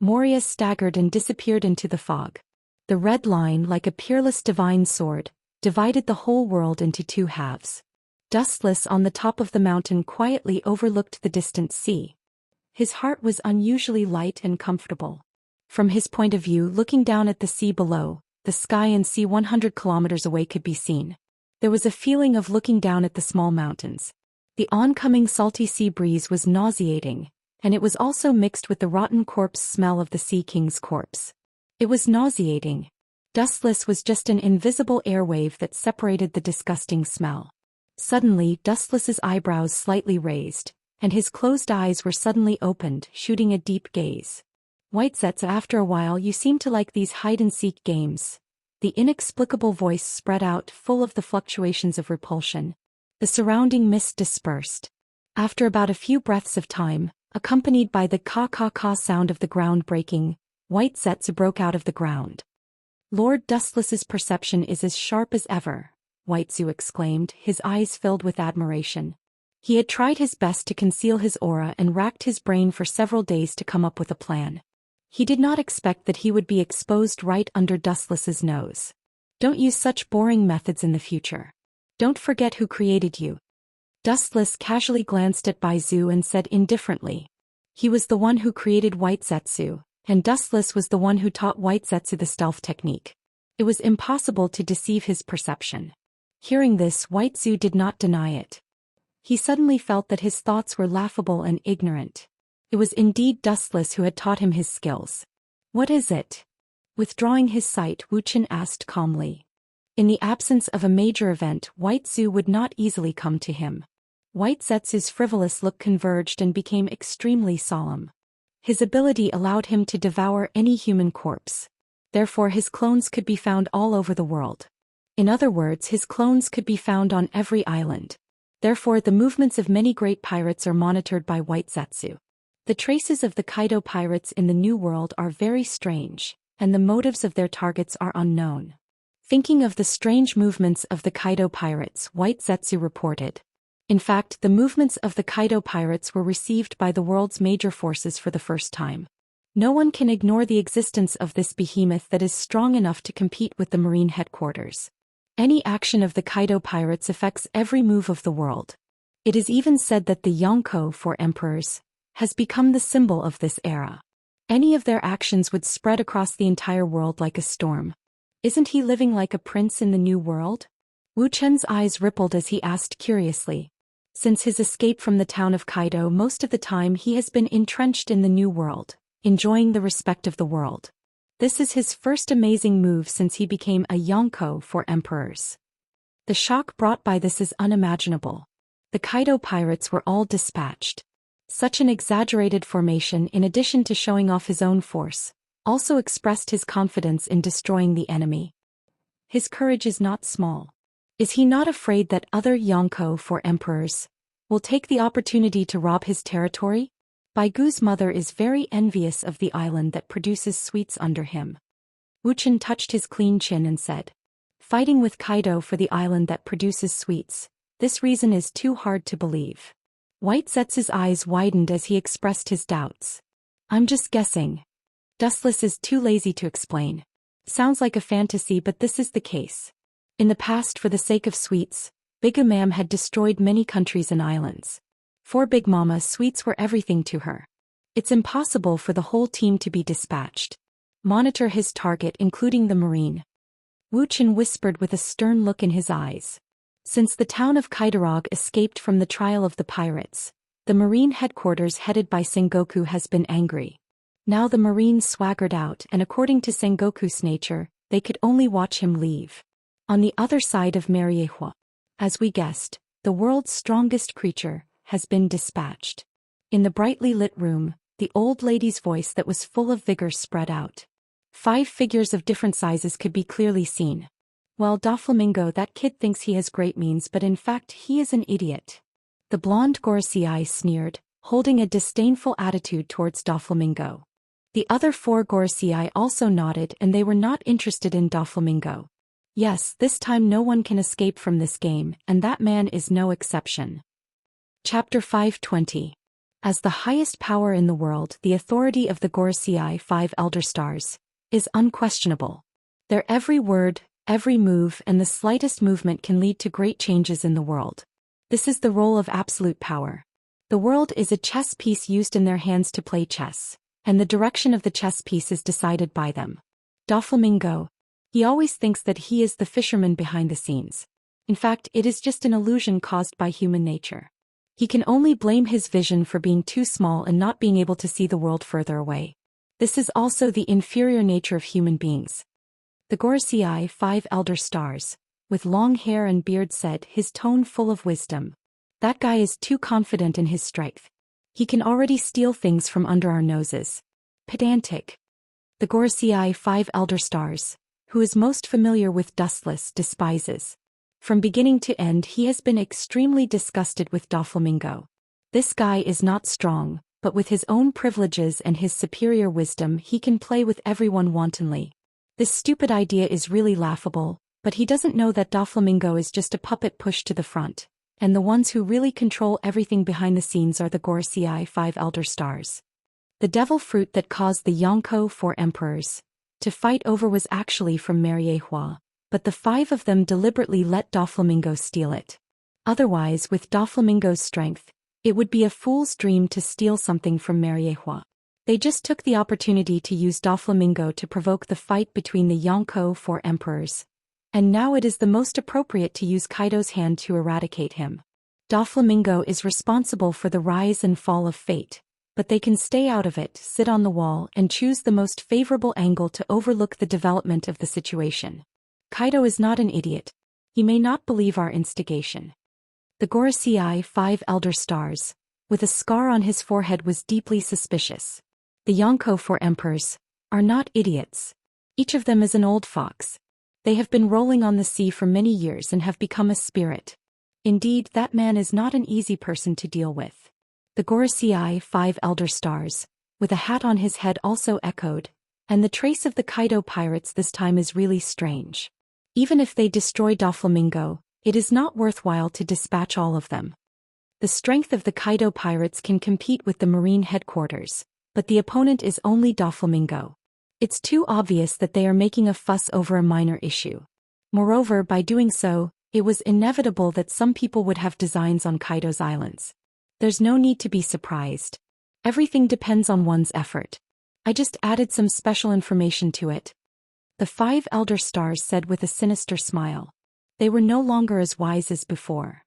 Moria staggered and disappeared into the fog. The red line, like a peerless divine sword, divided the whole world into 2 halves. Dustless on the top of the mountain quietly overlooked the distant sea. His heart was unusually light and comfortable. From his point of view, looking down at the sea below, the sky and sea 100 kilometers away could be seen. There was a feeling of looking down at the small mountains. The oncoming salty sea breeze was nauseating, and it was also mixed with the rotten corpse smell of the Sea King's corpse. It was nauseating. Dustless was just an invisible airwave that separated the disgusting smell. Suddenly, Dustless's eyebrows slightly raised, and his closed eyes were suddenly opened, shooting a deep gaze. "Whitezetsa, after a while you seem to like these hide-and-seek games." The inexplicable voice spread out, full of the fluctuations of repulsion. The surrounding mist dispersed. After about a few breaths of time, accompanied by the ka-ka-ka sound of the ground breaking, Whitezetsa broke out of the ground. "Lord Dustless's perception is as sharp as ever," Whitezu exclaimed, his eyes filled with admiration. He had tried his best to conceal his aura and racked his brain for several days to come up with a plan. He did not expect that he would be exposed right under Dustless's nose. "Don't use such boring methods in the future. Don't forget who created you." Dustless casually glanced at Baizu and said indifferently. He was the one who created Whitezetsu, and Dustless was the one who taught Whitezetsu the stealth technique. It was impossible to deceive his perception. Hearing this, Whitezu did not deny it. He suddenly felt that his thoughts were laughable and ignorant. It was indeed Dustless who had taught him his skills. "What is it?" Withdrawing his sight, Wuxia asked calmly. In the absence of a major event, Whitezu would not easily come to him. White Zetsu's frivolous look converged and became extremely solemn. His ability allowed him to devour any human corpse. Therefore his clones could be found all over the world. In other words, his clones could be found on every island. Therefore the movements of many great pirates are monitored by White Zetsu. The traces of the Kaido pirates in the New World are very strange, and the motives of their targets are unknown. Thinking of the strange movements of the Kaido pirates, White Zetsu reported. In fact, the movements of the Kaido pirates were received by the world's major forces for the first time. No one can ignore the existence of this behemoth that is strong enough to compete with the marine headquarters. Any action of the Kaido pirates affects every move of the world. It is even said that the Yonko for emperors has become the symbol of this era. Any of their actions would spread across the entire world like a storm. Isn't he living like a prince in the New World? Wu Chen's eyes rippled as he asked curiously. Since his escape from the town of Kaido, most of the time he has been entrenched in the New World, enjoying the respect of the world. This is his first amazing move since he became a Yonko for emperors. The shock brought by this is unimaginable. The Kaido pirates were all dispatched. Such an exaggerated formation, in addition to showing off his own force, also expressed his confidence in destroying the enemy. His courage is not small. Is he not afraid that other Yonko for emperors will take the opportunity to rob his territory? Bai Gu's mother is very envious of the island that produces sweets under him. Wu Chen touched his clean chin and said, "Fighting with Kaido for the island that produces sweets, this reason is too hard to believe." White Zetsu's eyes widened as he expressed his doubts. "I'm just guessing. Dustless is too lazy to explain. Sounds like a fantasy, but this is the case. In the past, for the sake of sweets, Big Ma'am had destroyed many countries and islands. For Big Mama, sweets were everything to her. It's impossible for the whole team to be dispatched. Monitor his target, including the marine." Wu Chen whispered with a stern look in his eyes. Since the town of Kaidorog escaped from the trial of the pirates, the marine headquarters headed by Sengoku has been angry. Now the marines swaggered out, and according to Sengoku's nature, they could only watch him leave. On the other side of Mariehua, as we guessed, the world's strongest creature has been dispatched. In the brightly lit room, the old lady's voice that was full of vigor spread out. 5 figures of different sizes could be clearly seen. "Well, Doflamingo, that kid thinks he has great means, but in fact he is an idiot." The blonde Gorosei sneered, holding a disdainful attitude towards Doflamingo. The other 4 Gorosei also nodded, and they were not interested in Doflamingo. Yes, this time no one can escape from this game, and that man is no exception. Chapter 520. As the highest power in the world, the authority of the Gorosei 5 Elder Stars is unquestionable. Their every word, every move, and the slightest movement can lead to great changes in the world. This is the role of absolute power. The world is a chess piece used in their hands to play chess, and the direction of the chess piece is decided by them. Doflamingo. He always thinks that he is the fisherman behind the scenes. In fact, it is just an illusion caused by human nature. He can only blame his vision for being too small and not being able to see the world further away. This is also the inferior nature of human beings. The Gorosei 5 Elder Stars, with long hair and beard, said, his tone full of wisdom. "That guy is too confident in his strength. He can already steal things from under our noses. Pedantic." The Gorosei 5 Elder Stars, who is most familiar with Dustless, despises. From beginning to end he has been extremely disgusted with Doflamingo. This guy is not strong, but with his own privileges and his superior wisdom he can play with everyone wantonly. This stupid idea is really laughable, but he doesn't know that Doflamingo is just a puppet pushed to the front, and the ones who really control everything behind the scenes are the Gorosei 5 Elder Stars. The devil fruit that caused the Yonko 4 emperors to fight over was actually from Mariehua, but the 5 of them deliberately let Doflamingo steal it. Otherwise, with Doflamingo's strength, it would be a fool's dream to steal something from Mariehua. They just took the opportunity to use Doflamingo to provoke the fight between the Yonko 4 emperors, and now it is the most appropriate to use Kaido's hand to eradicate him. Doflamingo is responsible for the rise and fall of fate, but they can stay out of it, sit on the wall, and choose the most favorable angle to overlook the development of the situation. Kaido is not an idiot. He may not believe our instigation. The Gorosei 5 Elder Stars, with a scar on his forehead, was deeply suspicious. The Yonko 4 Emperors are not idiots. Each of them is an old fox. They have been rolling on the sea for many years and have become a spirit. Indeed, that man is not an easy person to deal with. The Gorosei 5 Elder Stars, with a hat on his head, also echoed, and the trace of the Kaido pirates this time is really strange. Even if they destroy Doflamingo, it is not worthwhile to dispatch all of them. The strength of the Kaido pirates can compete with the marine headquarters, but the opponent is only Doflamingo. It's too obvious that they are making a fuss over a minor issue. Moreover, by doing so, it was inevitable that some people would have designs on Kaido's islands. There's no need to be surprised. Everything depends on one's effort. I just added some special information to it. The 5 Elder Stars said with a sinister smile. They were no longer as wise as before.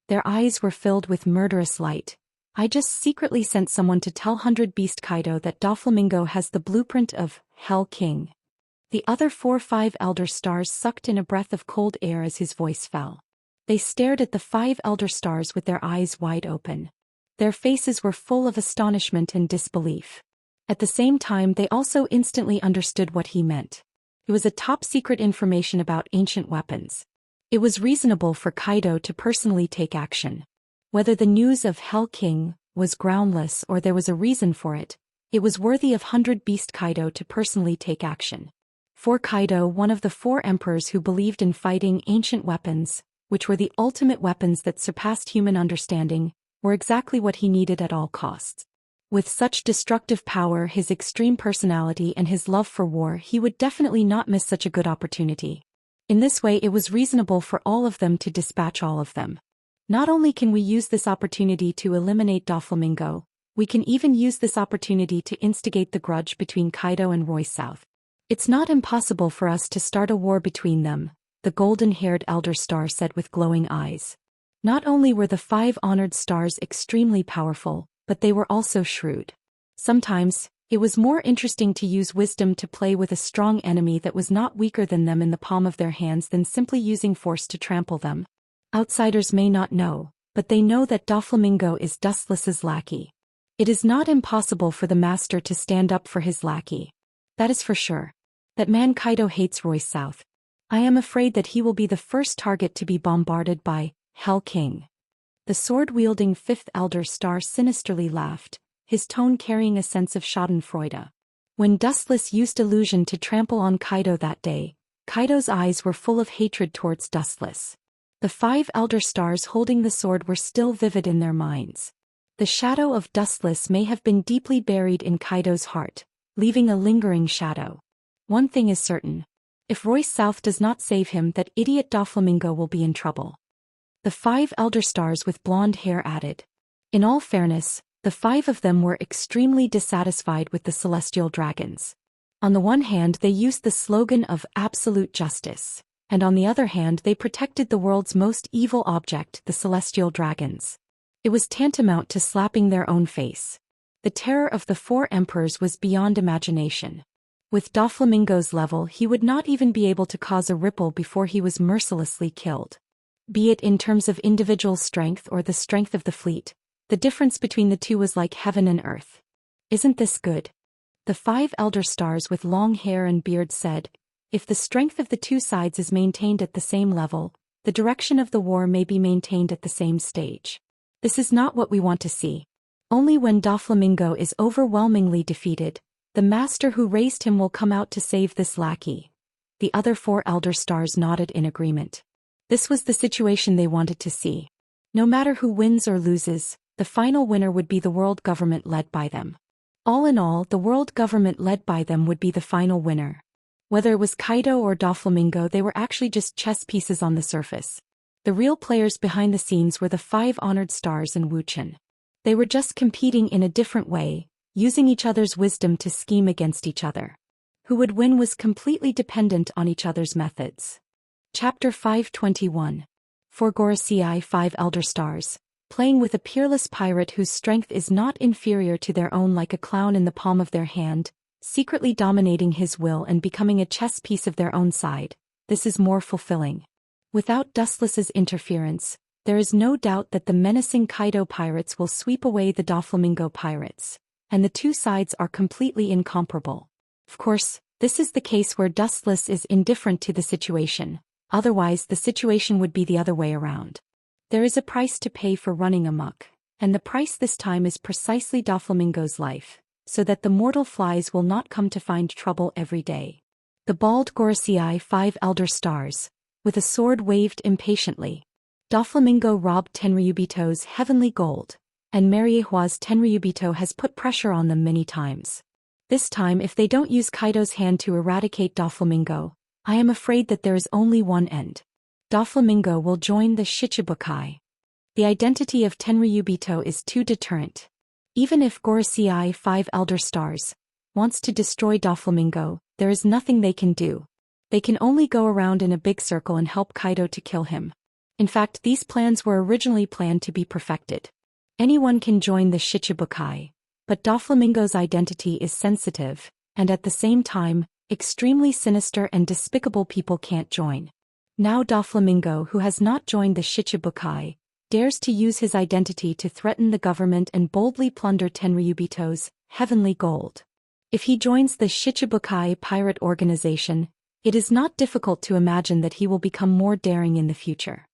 Their eyes were filled with murderous light. I just secretly sent someone to tell 100 Beast Kaido that Doflamingo has the blueprint of Hell King. The other 5 Elder Stars sucked in a breath of cold air as his voice fell. They stared at the 5 Elder Stars with their eyes wide open. Their faces were full of astonishment and disbelief. At the same time, they also instantly understood what he meant. It was a top-secret information about ancient weapons. It was reasonable for Kaido to personally take action. Whether the news of Hell King was groundless or there was a reason for it, it was worthy of 100 Beast Kaido to personally take action. For Kaido, one of the 4 emperors who believed in fighting ancient weapons, which were the ultimate weapons that surpassed human understanding, were exactly what he needed at all costs. With such destructive power, his extreme personality, and his love for war, he would definitely not miss such a good opportunity. In this way, it was reasonable for all of them to dispatch all of them. Not only can we use this opportunity to eliminate Doflamingo, we can even use this opportunity to instigate the grudge between Kaido and Roy South. It's not impossible for us to start a war between them, the golden-haired Elder Star said with glowing eyes. Not only were the 5 honored stars extremely powerful, but they were also shrewd. Sometimes, it was more interesting to use wisdom to play with a strong enemy that was not weaker than them in the palm of their hands than simply using force to trample them. Outsiders may not know, but they know that Doflamingo is Dustless's lackey. It is not impossible for the master to stand up for his lackey. That is for sure. That man Kaido hates Roy South. I am afraid that he will be the first target to be bombarded by Hell King. The sword-wielding 5th Elder Star sinisterly laughed, his tone carrying a sense of schadenfreude. When Dustless used illusion to trample on Kaido that day, Kaido's eyes were full of hatred towards Dustless. The 5 Elder Stars holding the sword were still vivid in their minds. The shadow of Dustless may have been deeply buried in Kaido's heart, leaving a lingering shadow. One thing is certain. If Roy South does not save him, that idiot Doflamingo will be in trouble. The 5 Elder Stars with blonde hair added. In all fairness, the 5 of them were extremely dissatisfied with the celestial dragons. On the one hand, they used the slogan of absolute justice, and on the other hand, they protected the world's most evil object, the celestial dragons. It was tantamount to slapping their own face. The terror of the 4 emperors was beyond imagination. With Doflamingo's level, he would not even be able to cause a ripple before he was mercilessly killed. Be it in terms of individual strength or the strength of the fleet, the difference between the two was like heaven and earth. Isn't this good? The 5 Elder Stars with long hair and beard said, if the strength of the two sides is maintained at the same level, the direction of the war may be maintained at the same stage. This is not what we want to see. Only when Doflamingo is overwhelmingly defeated, the master who raised him will come out to save this lackey. The other 4 Elder Stars nodded in agreement. This was the situation they wanted to see. No matter who wins or loses, the final winner would be the world government led by them. All in all, the world government led by them would be the final winner. Whether it was Kaido or Doflamingo, they were actually just chess pieces on the surface. The real players behind the scenes were the 5 honored stars and Wuxian. They were just competing in a different way, using each other's wisdom to scheme against each other. Who would win was completely dependent on each other's methods. Chapter 521. For Gorosei 5 Elder Stars, playing with a peerless pirate whose strength is not inferior to their own, like a clown in the palm of their hand, secretly dominating his will and becoming a chess piece of their own side, this is more fulfilling. Without Dustless's interference, There is no doubt that the menacing Kaido pirates will sweep away the Doflamingo pirates, and the two sides are completely incomparable. Of course, this is the case where Dustless is indifferent to the situation, otherwise the situation would be the other way around. There is a price to pay for running amok, and the price this time is precisely Doflamingo's life, so that the mortal flies will not come to find trouble every day. The bald Gorosei 5 elder stars, with a sword waved impatiently. Doflamingo robbed Tenryubito's heavenly gold, and Mariehua's Tenryubito has put pressure on them many times. This time if they don't use Kaido's hand to eradicate Doflamingo, I am afraid that there is only one end. Doflamingo will join the Shichibukai. The identity of Tenryubito is too deterrent. Even if Gorosei 5 elder stars wants to destroy Doflamingo, there is nothing they can do. They can only go around in a big circle and help Kaido to kill him. In fact, these plans were originally planned to be perfected. Anyone can join the Shichibukai, but Doflamingo's identity is sensitive, and at the same time, extremely sinister and despicable people can't join. Now Doflamingo, who has not joined the Shichibukai, dares to use his identity to threaten the government and boldly plunder Tenryubito's heavenly gold. If he joins the Shichibukai pirate organization, it is not difficult to imagine that he will become more daring in the future.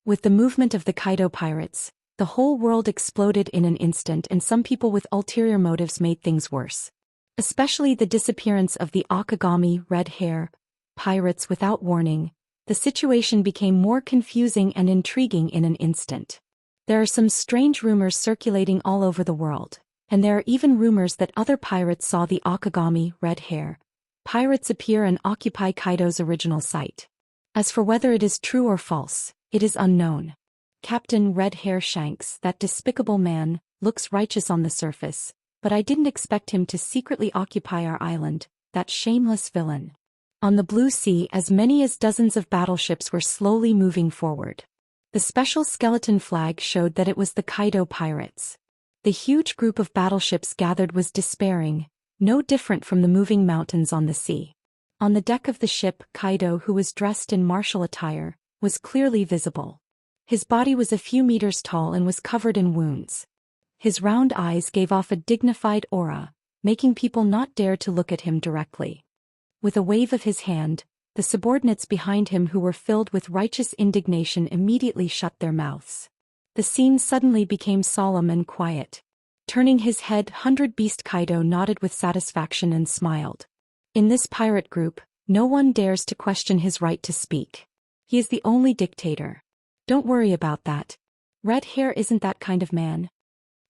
With the movement of the Kaido pirates, the whole world exploded in an instant, and some people with ulterior motives made things worse. Especially the disappearance of the Akagami red hair pirates without warning. The situation became more confusing and intriguing in an instant. There are some strange rumors circulating all over the world, and there are even rumors that other pirates saw the Akagami red hair pirates appear and occupy Kaido's original site. As for whether it is true or false, it is unknown. Captain Red Hair Shanks, that despicable man, looks righteous on the surface, but I didn't expect him to secretly occupy our island, that shameless villain. On the blue sea, as many as dozens of battleships were slowly moving forward. The special skeleton flag showed that it was the Kaido pirates. The huge group of battleships gathered was despairing, no different from the moving mountains on the sea. On the deck of the ship, Kaido, who was dressed in martial attire, was clearly visible. His body was a few meters tall and was covered in wounds. His round eyes gave off a dignified aura, making people not dare to look at him directly. With a wave of his hand, the subordinates behind him who were filled with righteous indignation immediately shut their mouths. The scene suddenly became solemn and quiet. Turning his head, 100-Beast Kaido nodded with satisfaction and smiled. In this pirate group, no one dares to question his right to speak. He is the only dictator. Don't worry about that. Red Hair isn't that kind of man.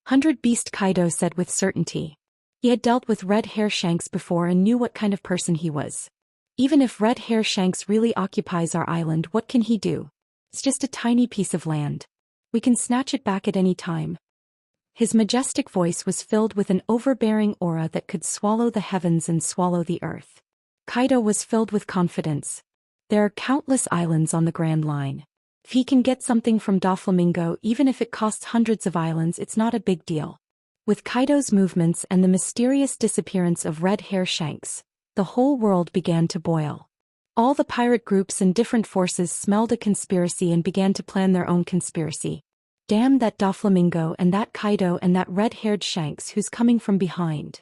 100-Beast Kaido said with certainty. He had dealt with Red Hair Shanks before and knew what kind of person he was. Even if Red Hair Shanks really occupies our island, what can he do? It's just a tiny piece of land. We can snatch it back at any time. His majestic voice was filled with an overbearing aura that could swallow the heavens and swallow the earth. Kaido was filled with confidence. There are countless islands on the Grand Line. If he can get something from Doflamingo, even if it costs hundreds of islands, it's not a big deal. With Kaido's movements and the mysterious disappearance of Red Hair Shanks, the whole world began to boil. All the pirate groups and different forces smelled a conspiracy and began to plan their own conspiracy. Damn that Doflamingo and that Kaido and that red-haired Shanks who's coming from behind.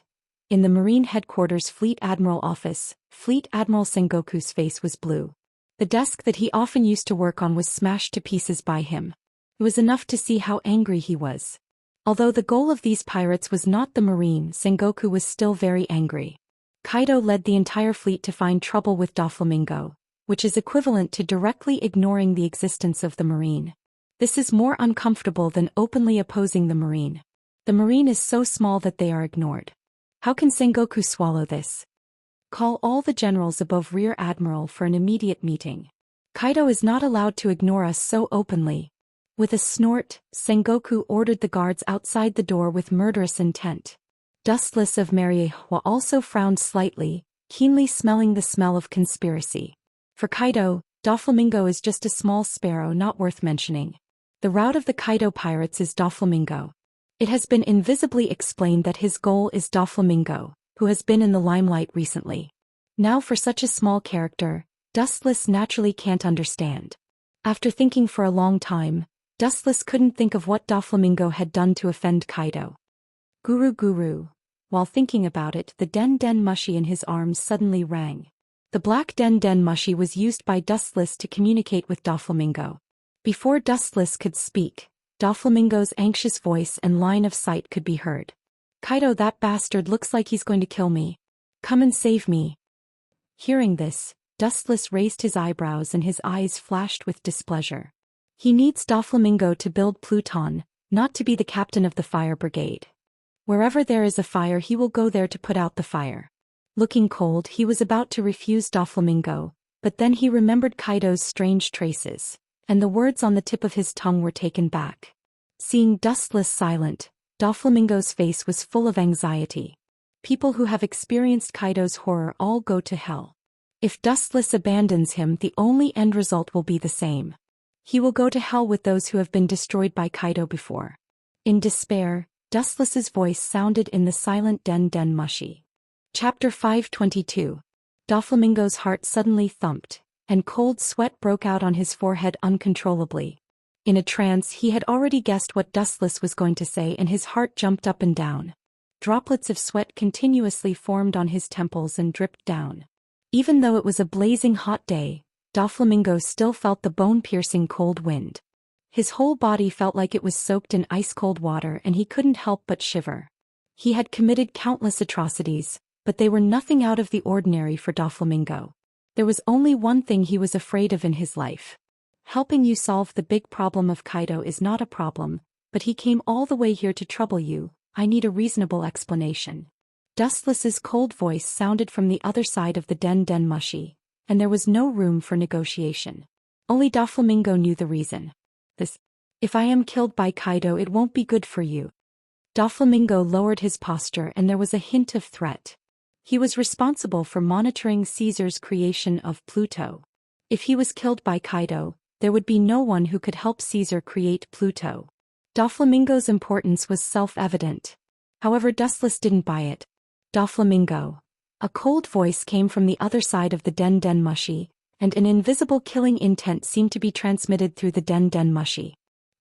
In the Marine Headquarters Fleet Admiral office, Fleet Admiral Sengoku's face was blue. The desk that he often used to work on was smashed to pieces by him. It was enough to see how angry he was. Although the goal of these pirates was not the Marine, Sengoku was still very angry. Kaido led the entire fleet to find trouble with Doflamingo, which is equivalent to directly ignoring the existence of the Marine. This is more uncomfortable than openly opposing the Marine. The Marine is so small that they are ignored. How can Sengoku swallow this? Call all the generals above Rear Admiral for an immediate meeting. Kaido is not allowed to ignore us so openly. With a snort, Sengoku ordered the guards outside the door with murderous intent. Dustless of Mariewa also frowned slightly, keenly smelling the smell of conspiracy. For Kaido, Doflamingo is just a small sparrow not worth mentioning. The route of the Kaido pirates is Doflamingo. It has been invisibly explained that his goal is Doflamingo, who has been in the limelight recently. Now for such a small character, Dustless naturally can't understand. After thinking for a long time, Dustless couldn't think of what Doflamingo had done to offend Kaido. Guru. While thinking about it, the Den Mushi in his arms suddenly rang. The black Den Mushi was used by Dustless to communicate with Doflamingo. Before Dustless could speak, Doflamingo's anxious voice and line of sight could be heard. Kaido, that bastard looks like he's going to kill me. Come and save me. Hearing this, Dustless raised his eyebrows and his eyes flashed with displeasure. He needs Doflamingo to build Pluton, not to be the captain of the fire brigade. Wherever there is a fire, he will go there to put out the fire. Looking cold, he was about to refuse Doflamingo, but then he remembered Kaido's strange traces, and the words on the tip of his tongue were taken back. Seeing Dustless silent, Doflamingo's face was full of anxiety. People who have experienced Kaido's horror all go to hell. If Dustless abandons him, the only end result will be the same. He will go to hell with those who have been destroyed by Kaido before. In despair, Dustless's voice sounded in the silent Den Mushi. Chapter 522. Doflamingo's heart suddenly thumped, and cold sweat broke out on his forehead uncontrollably. In a trance, he had already guessed what Dustless was going to say, and his heart jumped up and down. Droplets of sweat continuously formed on his temples and dripped down. Even though it was a blazing hot day, Doflamingo still felt the bone-piercing cold wind. His whole body felt like it was soaked in ice-cold water, and he couldn't help but shiver. He had committed countless atrocities, but they were nothing out of the ordinary for Doflamingo. There was only one thing he was afraid of in his life. Helping you solve the big problem of Kaido is not a problem, but he came all the way here to trouble you. I need a reasonable explanation. Dustless's cold voice sounded from the other side of the Den Mushi, and there was no room for negotiation. Only Doflamingo knew the reason. If I am killed by Kaido, it won't be good for you. Doflamingo lowered his posture, and there was a hint of threat. He was responsible for monitoring Caesar's creation of Pluto. If he was killed by Kaido, there would be no one who could help Caesar create Pluto. Doflamingo's importance was self-evident. However, Dustless didn't buy it. Doflamingo. A cold voice came from the other side of the Den Mushi, and an invisible killing intent seemed to be transmitted through the Den Mushi.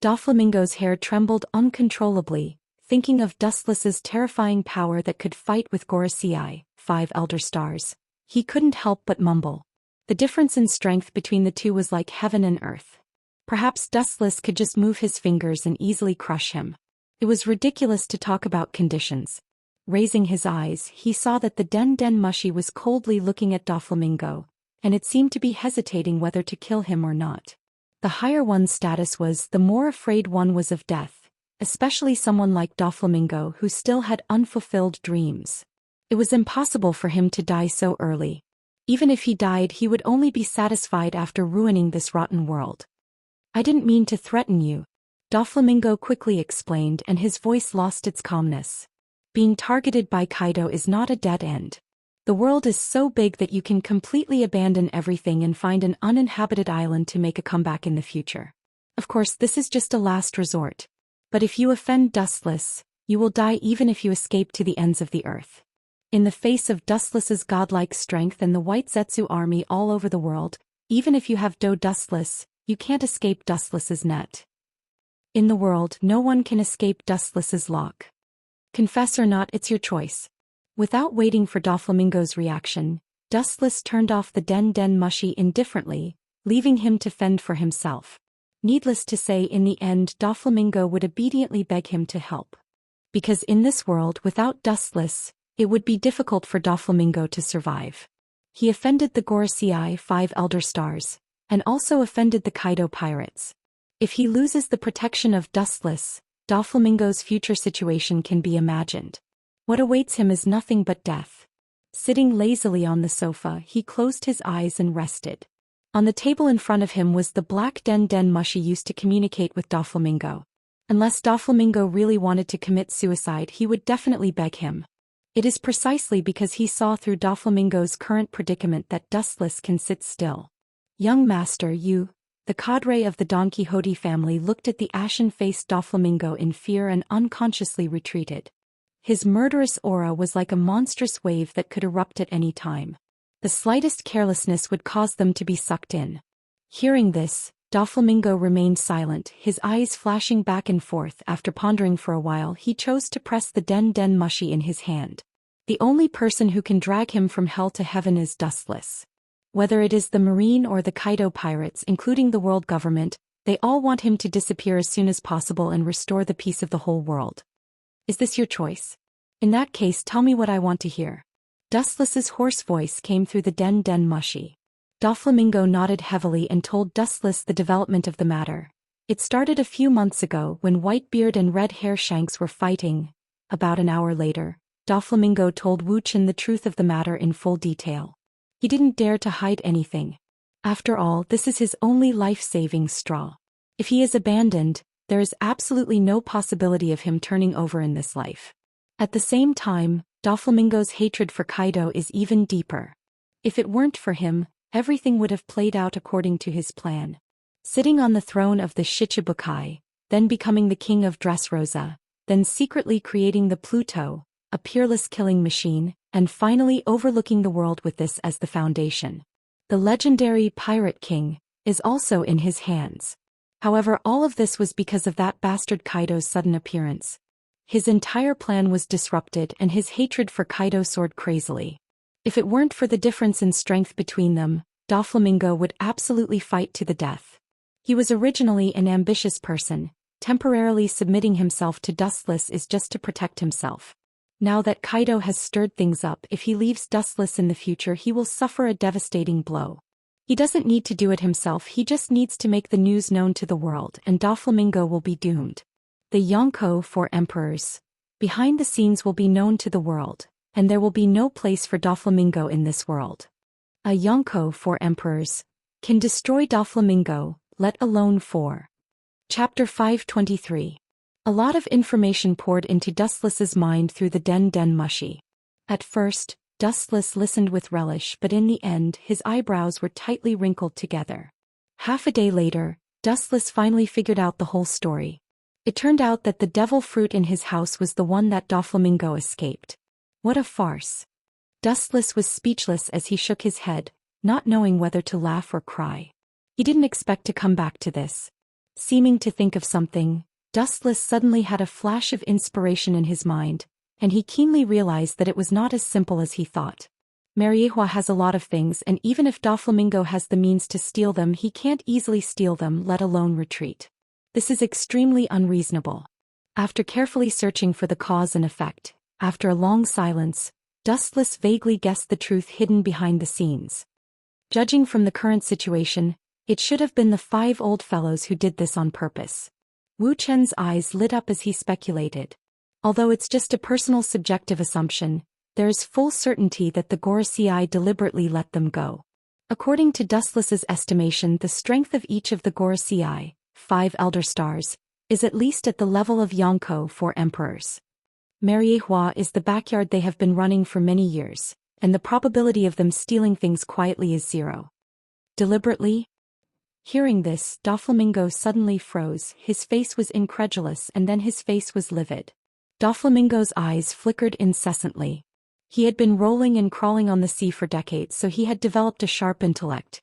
Doflamingo's hair trembled uncontrollably, thinking of Dustless's terrifying power that could fight with Wuxia, 5 elder stars. He couldn't help but mumble. The difference in strength between the two was like heaven and earth. Perhaps Dustless could just move his fingers and easily crush him. It was ridiculous to talk about conditions. Raising his eyes, he saw that the Den Mushi was coldly looking at Doflamingo, and it seemed to be hesitating whether to kill him or not. The higher one's status was, the more afraid one was of death, especially someone like Doflamingo who still had unfulfilled dreams. It was impossible for him to die so early. Even if he died, he would only be satisfied after ruining this rotten world. I didn't mean to threaten you, Doflamingo quickly explained, and his voice lost its calmness. Being targeted by Kaido is not a dead end. The world is so big that you can completely abandon everything and find an uninhabited island to make a comeback in the future. Of course, this is just a last resort. But if you offend Dustless, you will die even if you escape to the ends of the earth. In the face of Dustless's godlike strength and the White Zetsu army all over the world, even if you have Dustless, you can't escape Dustless's net. In the world, no one can escape Dustless's lock. Confess or not, it's your choice. Without waiting for Doflamingo's reaction, Dustless turned off the Den Mushi indifferently, leaving him to fend for himself. Needless to say, in the end, Doflamingo would obediently beg him to help. Because in this world, without Dustless, it would be difficult for Doflamingo to survive. He offended the Wuxia 5 elder stars, and also offended the Kaido pirates. If he loses the protection of Dustless, Doflamingo's future situation can be imagined. What awaits him is nothing but death. Sitting lazily on the sofa, he closed his eyes and rested. On the table in front of him was the black Den Mushi used to communicate with Doflamingo. Unless Doflamingo really wanted to commit suicide, he would definitely beg him. It is precisely because he saw through Doflamingo's current predicament that Dustless can sit still. Young master, the cadre of the Don Quixote family looked at the ashen-faced Doflamingo in fear and unconsciously retreated. His murderous aura was like a monstrous wave that could erupt at any time. The slightest carelessness would cause them to be sucked in. Hearing this, Doflamingo remained silent, his eyes flashing back and forth. After pondering for a while, he chose to press the den mushi in his hand. The only person who can drag him from hell to heaven is Dustless. Whether it is the Marine or the Kaido pirates, including the world government, they all want him to disappear as soon as possible and restore the peace of the whole world. Is this your choice? In that case, tell me what I want to hear. Dustless's hoarse voice came through the den mushi. Doflamingo nodded heavily and told Dustless the development of the matter. It started a few months ago when Whitebeard and Red Hair Shanks were fighting. About an hour later, Doflamingo told Wuxian the truth of the matter in full detail. He didn't dare to hide anything. After all, this is his only life-saving straw. If he is abandoned, there is absolutely no possibility of him turning over in this life. At the same time, Doflamingo's hatred for Kaido is even deeper. If it weren't for him, everything would have played out according to his plan. Sitting on the throne of the Shichibukai, then becoming the king of Dressrosa, then secretly creating the Pluto, a peerless killing machine, and finally overlooking the world with this as the foundation. The legendary Pirate King is also in his hands. However, all of this was because of that bastard Kaido's sudden appearance. His entire plan was disrupted and his hatred for Kaido soared crazily. If it weren't for the difference in strength between them, Doflamingo would absolutely fight to the death. He was originally an ambitious person, temporarily submitting himself to Dustless is just to protect himself. Now that Kaido has stirred things up, if he leaves Dustless in the future he will suffer a devastating blow. He doesn't need to do it himself, he just needs to make the news known to the world and Doflamingo will be doomed. The Yonko 4 Emperors. Behind the scenes will be known to the world, and there will be no place for Doflamingo in this world. A Yonko 4 Emperors can destroy Doflamingo, let alone 4. Chapter 523. A lot of information poured into Dustless's mind through the den mushi. At first, Dustless listened with relish, but in the end his eyebrows were tightly wrinkled together. Half a day later, Dustless finally figured out the whole story. It turned out that the devil fruit in his house was the one that Doflamingo escaped. What a farce. Dustless was speechless as he shook his head, not knowing whether to laugh or cry. He didn't expect to come back to this. Seeming to think of something, Dustless suddenly had a flash of inspiration in his mind, and he keenly realized that it was not as simple as he thought. Mariehua has a lot of things, and even if Doflamingo has the means to steal them, he can't easily steal them, let alone retreat. This is extremely unreasonable. After carefully searching for the cause and effect, after a long silence, Dustless vaguely guessed the truth hidden behind the scenes. Judging from the current situation, it should have been the 5 old fellows who did this on purpose. Wu Chen's eyes lit up as he speculated. Although it's just a personal subjective assumption, there is full certainty that the Gorosei deliberately let them go. According to Dustless's estimation, the strength of each of the Gorosei, 5 Elder Stars, is at least at the level of Yonko 4 Emperors. Mariehua is the backyard they have been running for many years, and the probability of them stealing things quietly is 0. Deliberately? Hearing this, Doflamingo suddenly froze, his face was incredulous and then his face was livid. Doflamingo's eyes flickered incessantly. He had been rolling and crawling on the sea for decades, so he had developed a sharp intellect.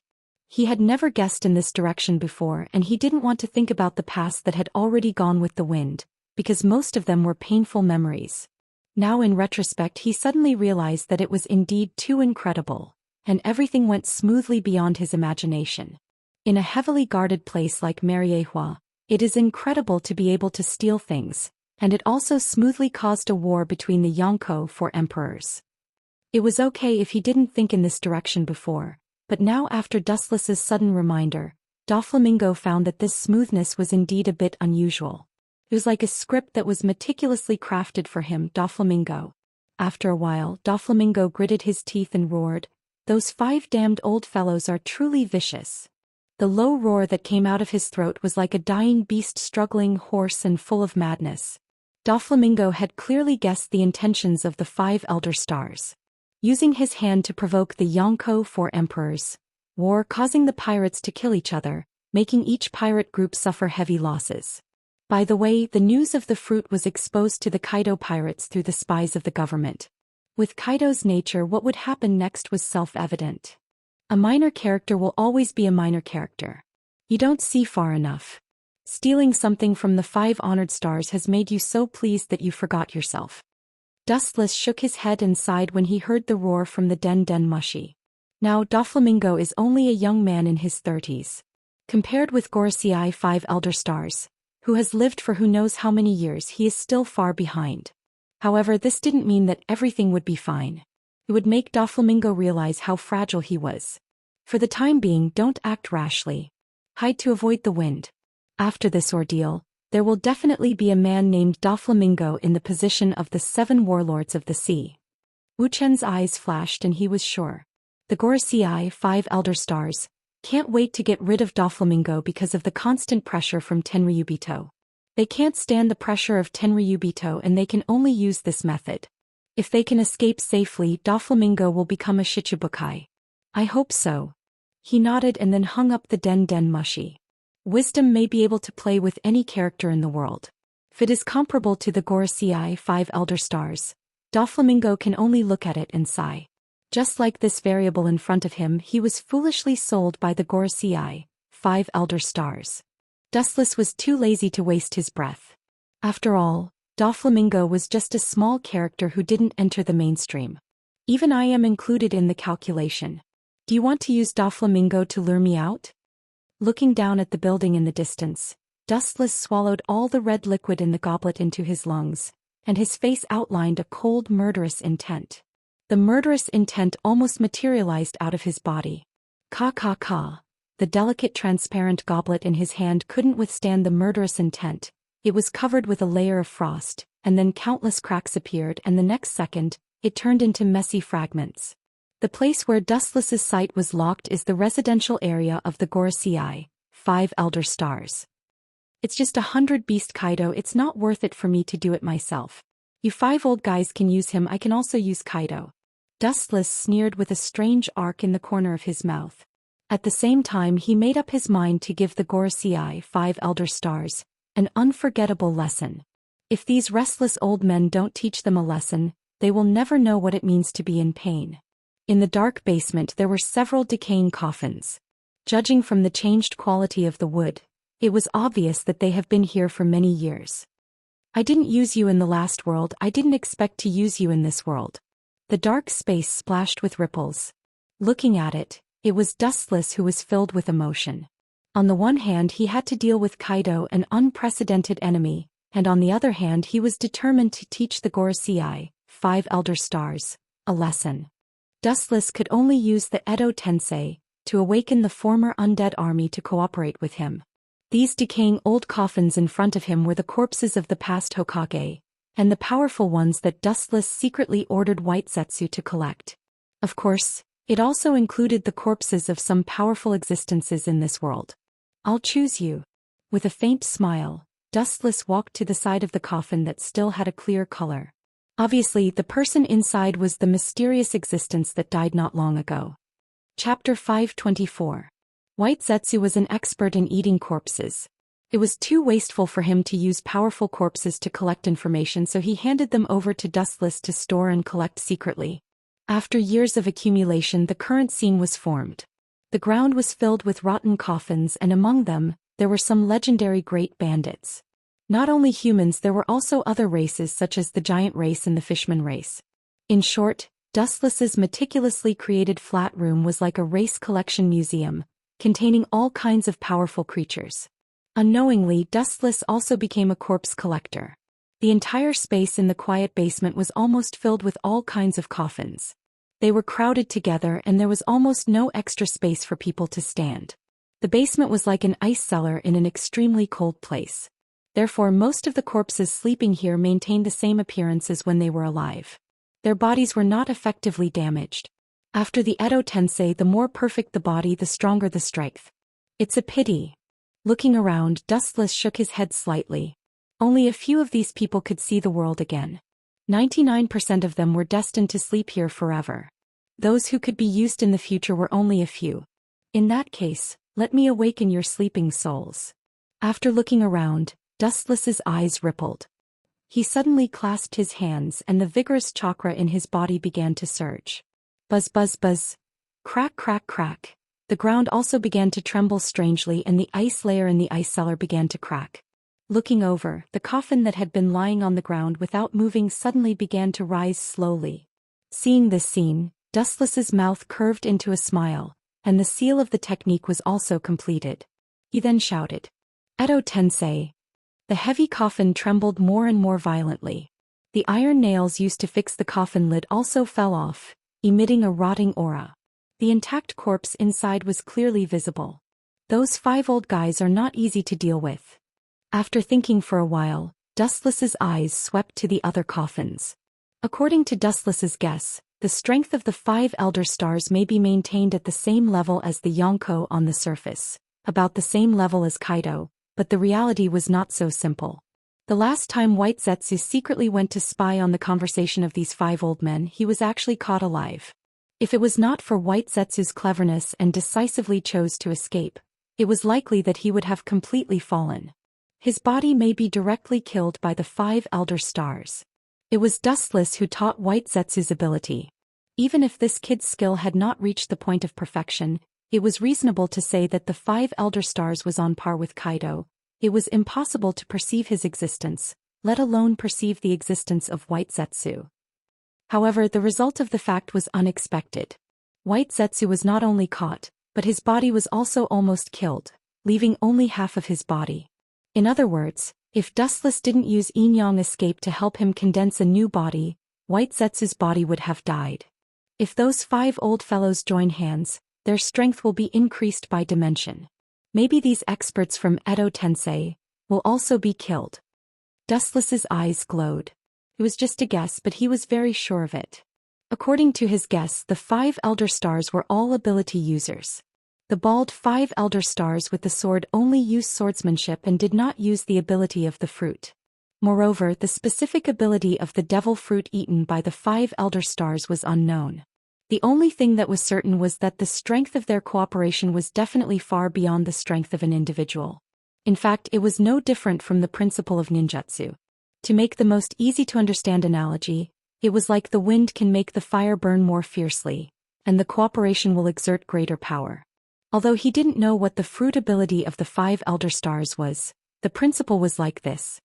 He had never guessed in this direction before, and he didn't want to think about the past that had already gone with the wind, because most of them were painful memories. Now in retrospect he suddenly realized that it was indeed too incredible, and everything went smoothly beyond his imagination. In a heavily guarded place like Mariehua, it is incredible to be able to steal things, and it also smoothly caused a war between the Yonko 4 Emperors. It was okay if he didn't think in this direction before, but now after Dustless's sudden reminder, Doflamingo found that this smoothness was indeed a bit unusual. It was like a script that was meticulously crafted for him, Doflamingo. After a while, Doflamingo gritted his teeth and roared, "Those 5 damned old fellows are truly vicious." The low roar that came out of his throat was like a dying beast, struggling, hoarse and full of madness. Doflamingo had clearly guessed the intentions of the 5 Elder Stars. Using his hand to provoke the Yonko 4 Emperors, war causing the pirates to kill each other, making each pirate group suffer heavy losses. By the way, the news of the fruit was exposed to the Kaido pirates through the spies of the government. With Kaido's nature, what would happen next was self-evident. A minor character will always be a minor character. You don't see far enough. Stealing something from the 5 honored stars has made you so pleased that you forgot yourself. Dustless shook his head and sighed when he heard the roar from the Den Mushi. Now Doflamingo is only a young man in his 30s. Compared with Gorosei 5 elder stars, who has lived for who knows how many years, he is still far behind. However, this didn't mean that everything would be fine. It would make Doflamingo realize how fragile he was. For the time being, don't act rashly. Hide to avoid the wind. After this ordeal, there will definitely be a man named Doflamingo in the position of the 7 warlords of the sea. Wu Chen's eyes flashed and he was sure. The Gorosei 5 elder stars can't wait to get rid of Doflamingo because of the constant pressure from Tenryubito. They can't stand the pressure of Tenryubito and they can only use this method. If they can escape safely, Doflamingo will become a Shichibukai. I hope so. He nodded and then hung up the Den Mushi. Wisdom may be able to play with any character in the world. If it is comparable to the Gorosei 5 elder stars, Doflamingo can only look at it and sigh. Just like this variable in front of him, he was foolishly sold by the Gorosei 5 elder stars. Dustless was too lazy to waste his breath. After all, Doflamingo was just a small character who didn't enter the mainstream. Even I am included in the calculation. Do you want to use Doflamingo to lure me out? Looking down at the building in the distance, Dustless swallowed all the red liquid in the goblet into his lungs, and his face outlined a cold, murderous intent. The murderous intent almost materialized out of his body. Ka. The delicate transparent goblet in his hand couldn't withstand the murderous intent. It was covered with a layer of frost, and then countless cracks appeared, and the next second, it turned into messy fragments. The place where Dustless's sight was locked is the residential area of the Gorosei 5 elder stars. It's just 100 beast Kaido, it's not worth it for me to do it myself. You 5 old guys can use him, I can also use Kaido. Dustless sneered with a strange arc in the corner of his mouth. At the same time, he made up his mind to give the Gorosei 5 elder stars an unforgettable lesson. If these restless old men don't teach them a lesson, they will never know what it means to be in pain. In the dark basement there were several decaying coffins. Judging from the changed quality of the wood, it was obvious that they have been here for many years. I didn't use you in the last world, I didn't expect to use you in this world. The dark space splashed with ripples. Looking at it, it was Dustless who was filled with emotion. On the one hand, he had to deal with Kaido, an unprecedented enemy, and on the other hand, he was determined to teach the Gorosei 5 elder stars a lesson. Dustless could only use the Edo Tensei to awaken the former undead army to cooperate with him. These decaying old coffins in front of him were the corpses of the past Hokage, and the powerful ones that Dustless secretly ordered White Zetsu to collect. Of course, it also included the corpses of some powerful existences in this world. I'll choose you. With a faint smile, Dustless walked to the side of the coffin that still had a clear color. Obviously, the person inside was the mysterious existence that died not long ago. Chapter 524. White Zetsu was an expert in eating corpses. It was too wasteful for him to use powerful corpses to collect information, so he handed them over to Dustless to store and collect secretly. After years of accumulation, the current scene was formed. The ground was filled with rotten coffins, and among them, there were some legendary great bandits. Not only humans, there were also other races such as the giant race and the fishman race. In short, Dustless's meticulously created flat room was like a race collection museum, containing all kinds of powerful creatures. Unknowingly, Dustless also became a corpse collector. The entire space in the quiet basement was almost filled with all kinds of coffins. They were crowded together and there was almost no extra space for people to stand. The basement was like an ice cellar in an extremely cold place. Therefore, most of the corpses sleeping here maintained the same appearance as when they were alive. Their bodies were not effectively damaged. After the Edo Tensei, the more perfect the body, the stronger the strength. It's a pity. Looking around, Dustless shook his head slightly. Only a few of these people could see the world again. 99% of them were destined to sleep here forever. Those who could be used in the future were only a few. In that case, let me awaken your sleeping souls. After looking around, Dustless's eyes rippled. He suddenly clasped his hands and the vigorous chakra in his body began to surge. Buzz buzz buzz. Crack crack crack. The ground also began to tremble strangely and the ice layer in the ice cellar began to crack. Looking over, the coffin that had been lying on the ground without moving suddenly began to rise slowly. Seeing this scene, Dustless's mouth curved into a smile, and the seal of the technique was also completed. He then shouted, "Edo Tensei." The heavy coffin trembled more and more violently. The iron nails used to fix the coffin lid also fell off, emitting a rotting aura. The intact corpse inside was clearly visible. Those 5 old guys are not easy to deal with. After thinking for a while, Dustless's eyes swept to the other coffins. According to Dustless's guess, the strength of the 5 elder stars may be maintained at the same level as the Yonko on the surface, about the same level as Kaido, but the reality was not so simple. The last time White Zetsu secretly went to spy on the conversation of these 5 old men, he was actually caught alive. If it was not for White Zetsu's cleverness and decisively chose to escape, it was likely that he would have completely fallen. His body may be directly killed by the 5 elder stars. It was Dustless who taught White Zetsu's ability. Even if this kid's skill had not reached the point of perfection, it was reasonable to say that the 5 elder stars was on par with Kaido. It was impossible to perceive his existence, let alone perceive the existence of White Zetsu. However, the result of the fact was unexpected. White Zetsu was not only caught, but his body was also almost killed, leaving only half of his body. In other words, if Dustless didn't use Yin-Yang escape to help him condense a new body, White Zetsu's body would have died. If those 5 old fellows join hands, their strength will be increased by dimension. Maybe these experts from Edo Tensei will also be killed. Dustless's eyes glowed. It was just a guess, but he was very sure of it. According to his guess, the 5 elder stars were all ability users. The bald 5 elder stars with the sword only used swordsmanship and did not use the ability of the fruit. Moreover, the specific ability of the devil fruit eaten by the 5 elder stars was unknown. The only thing that was certain was that the strength of their cooperation was definitely far beyond the strength of an individual. In fact, it was no different from the principle of ninjutsu. To make the most easy-to-understand analogy, it was like the wind can make the fire burn more fiercely, and the cooperation will exert greater power. Although he didn't know what the fruit ability of the 5 elder stars was, the principle was like this.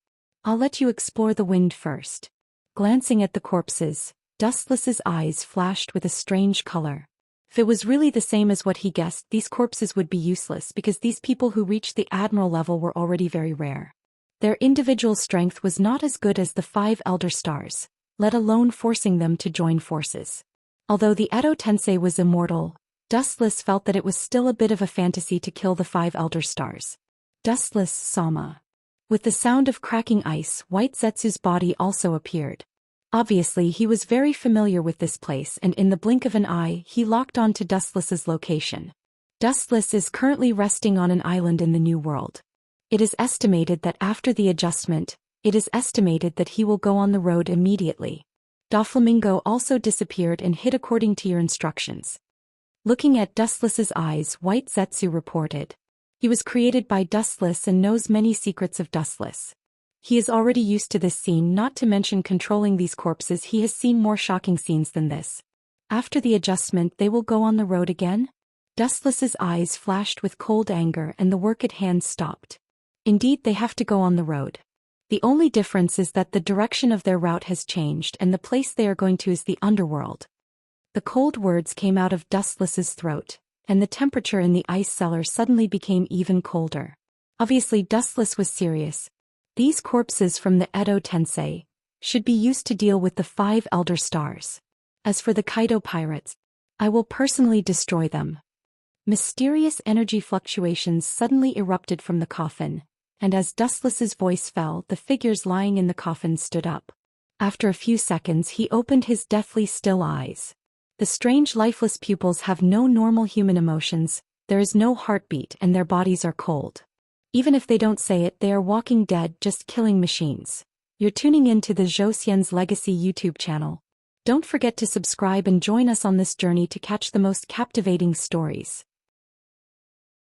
I'll let you explore the wind first. Glancing at the corpses, Dustless's eyes flashed with a strange color. If it was really the same as what he guessed, these corpses would be useless because these people who reached the admiral level were already very rare. Their individual strength was not as good as the 5 elder stars, let alone forcing them to join forces. Although the Edo Tensei was immortal, Dustless felt that it was still a bit of a fantasy to kill the 5 elder stars. Dustless Sama. With the sound of cracking ice, White Zetsu's body also appeared. Obviously, he was very familiar with this place and in the blink of an eye, he locked on to Dustless's location. Dustless is currently resting on an island in the New World. It is estimated that after the adjustment, it is estimated that he will go on the road immediately. Doflamingo also disappeared and hid according to your instructions. Looking at Dustless's eyes, White Zetsu reported. He was created by Dustless and knows many secrets of Dustless. He is already used to this scene, not to mention controlling these corpses. He has seen more shocking scenes than this. After the adjustment, they will go on the road again? Dustless's eyes flashed with cold anger and the work at hand stopped. Indeed, they have to go on the road. The only difference is that the direction of their route has changed and the place they are going to is the underworld. The cold words came out of Dustless's throat, and the temperature in the ice cellar suddenly became even colder. Obviously, Dustless was serious. These corpses from the Edo Tensei should be used to deal with the 5 elder stars. As for the Kaido pirates, I will personally destroy them. Mysterious energy fluctuations suddenly erupted from the coffin, and as Dustless's voice fell, the figures lying in the coffin stood up. After a few seconds, he opened his deathly still eyes. The strange lifeless pupils have no normal human emotions, there is no heartbeat and their bodies are cold. Even if they don't say it, they are walking dead, just killing machines. You're tuning in to the Zhou Xian's Legacy YouTube channel. Don't forget to subscribe and join us on this journey to catch the most captivating stories.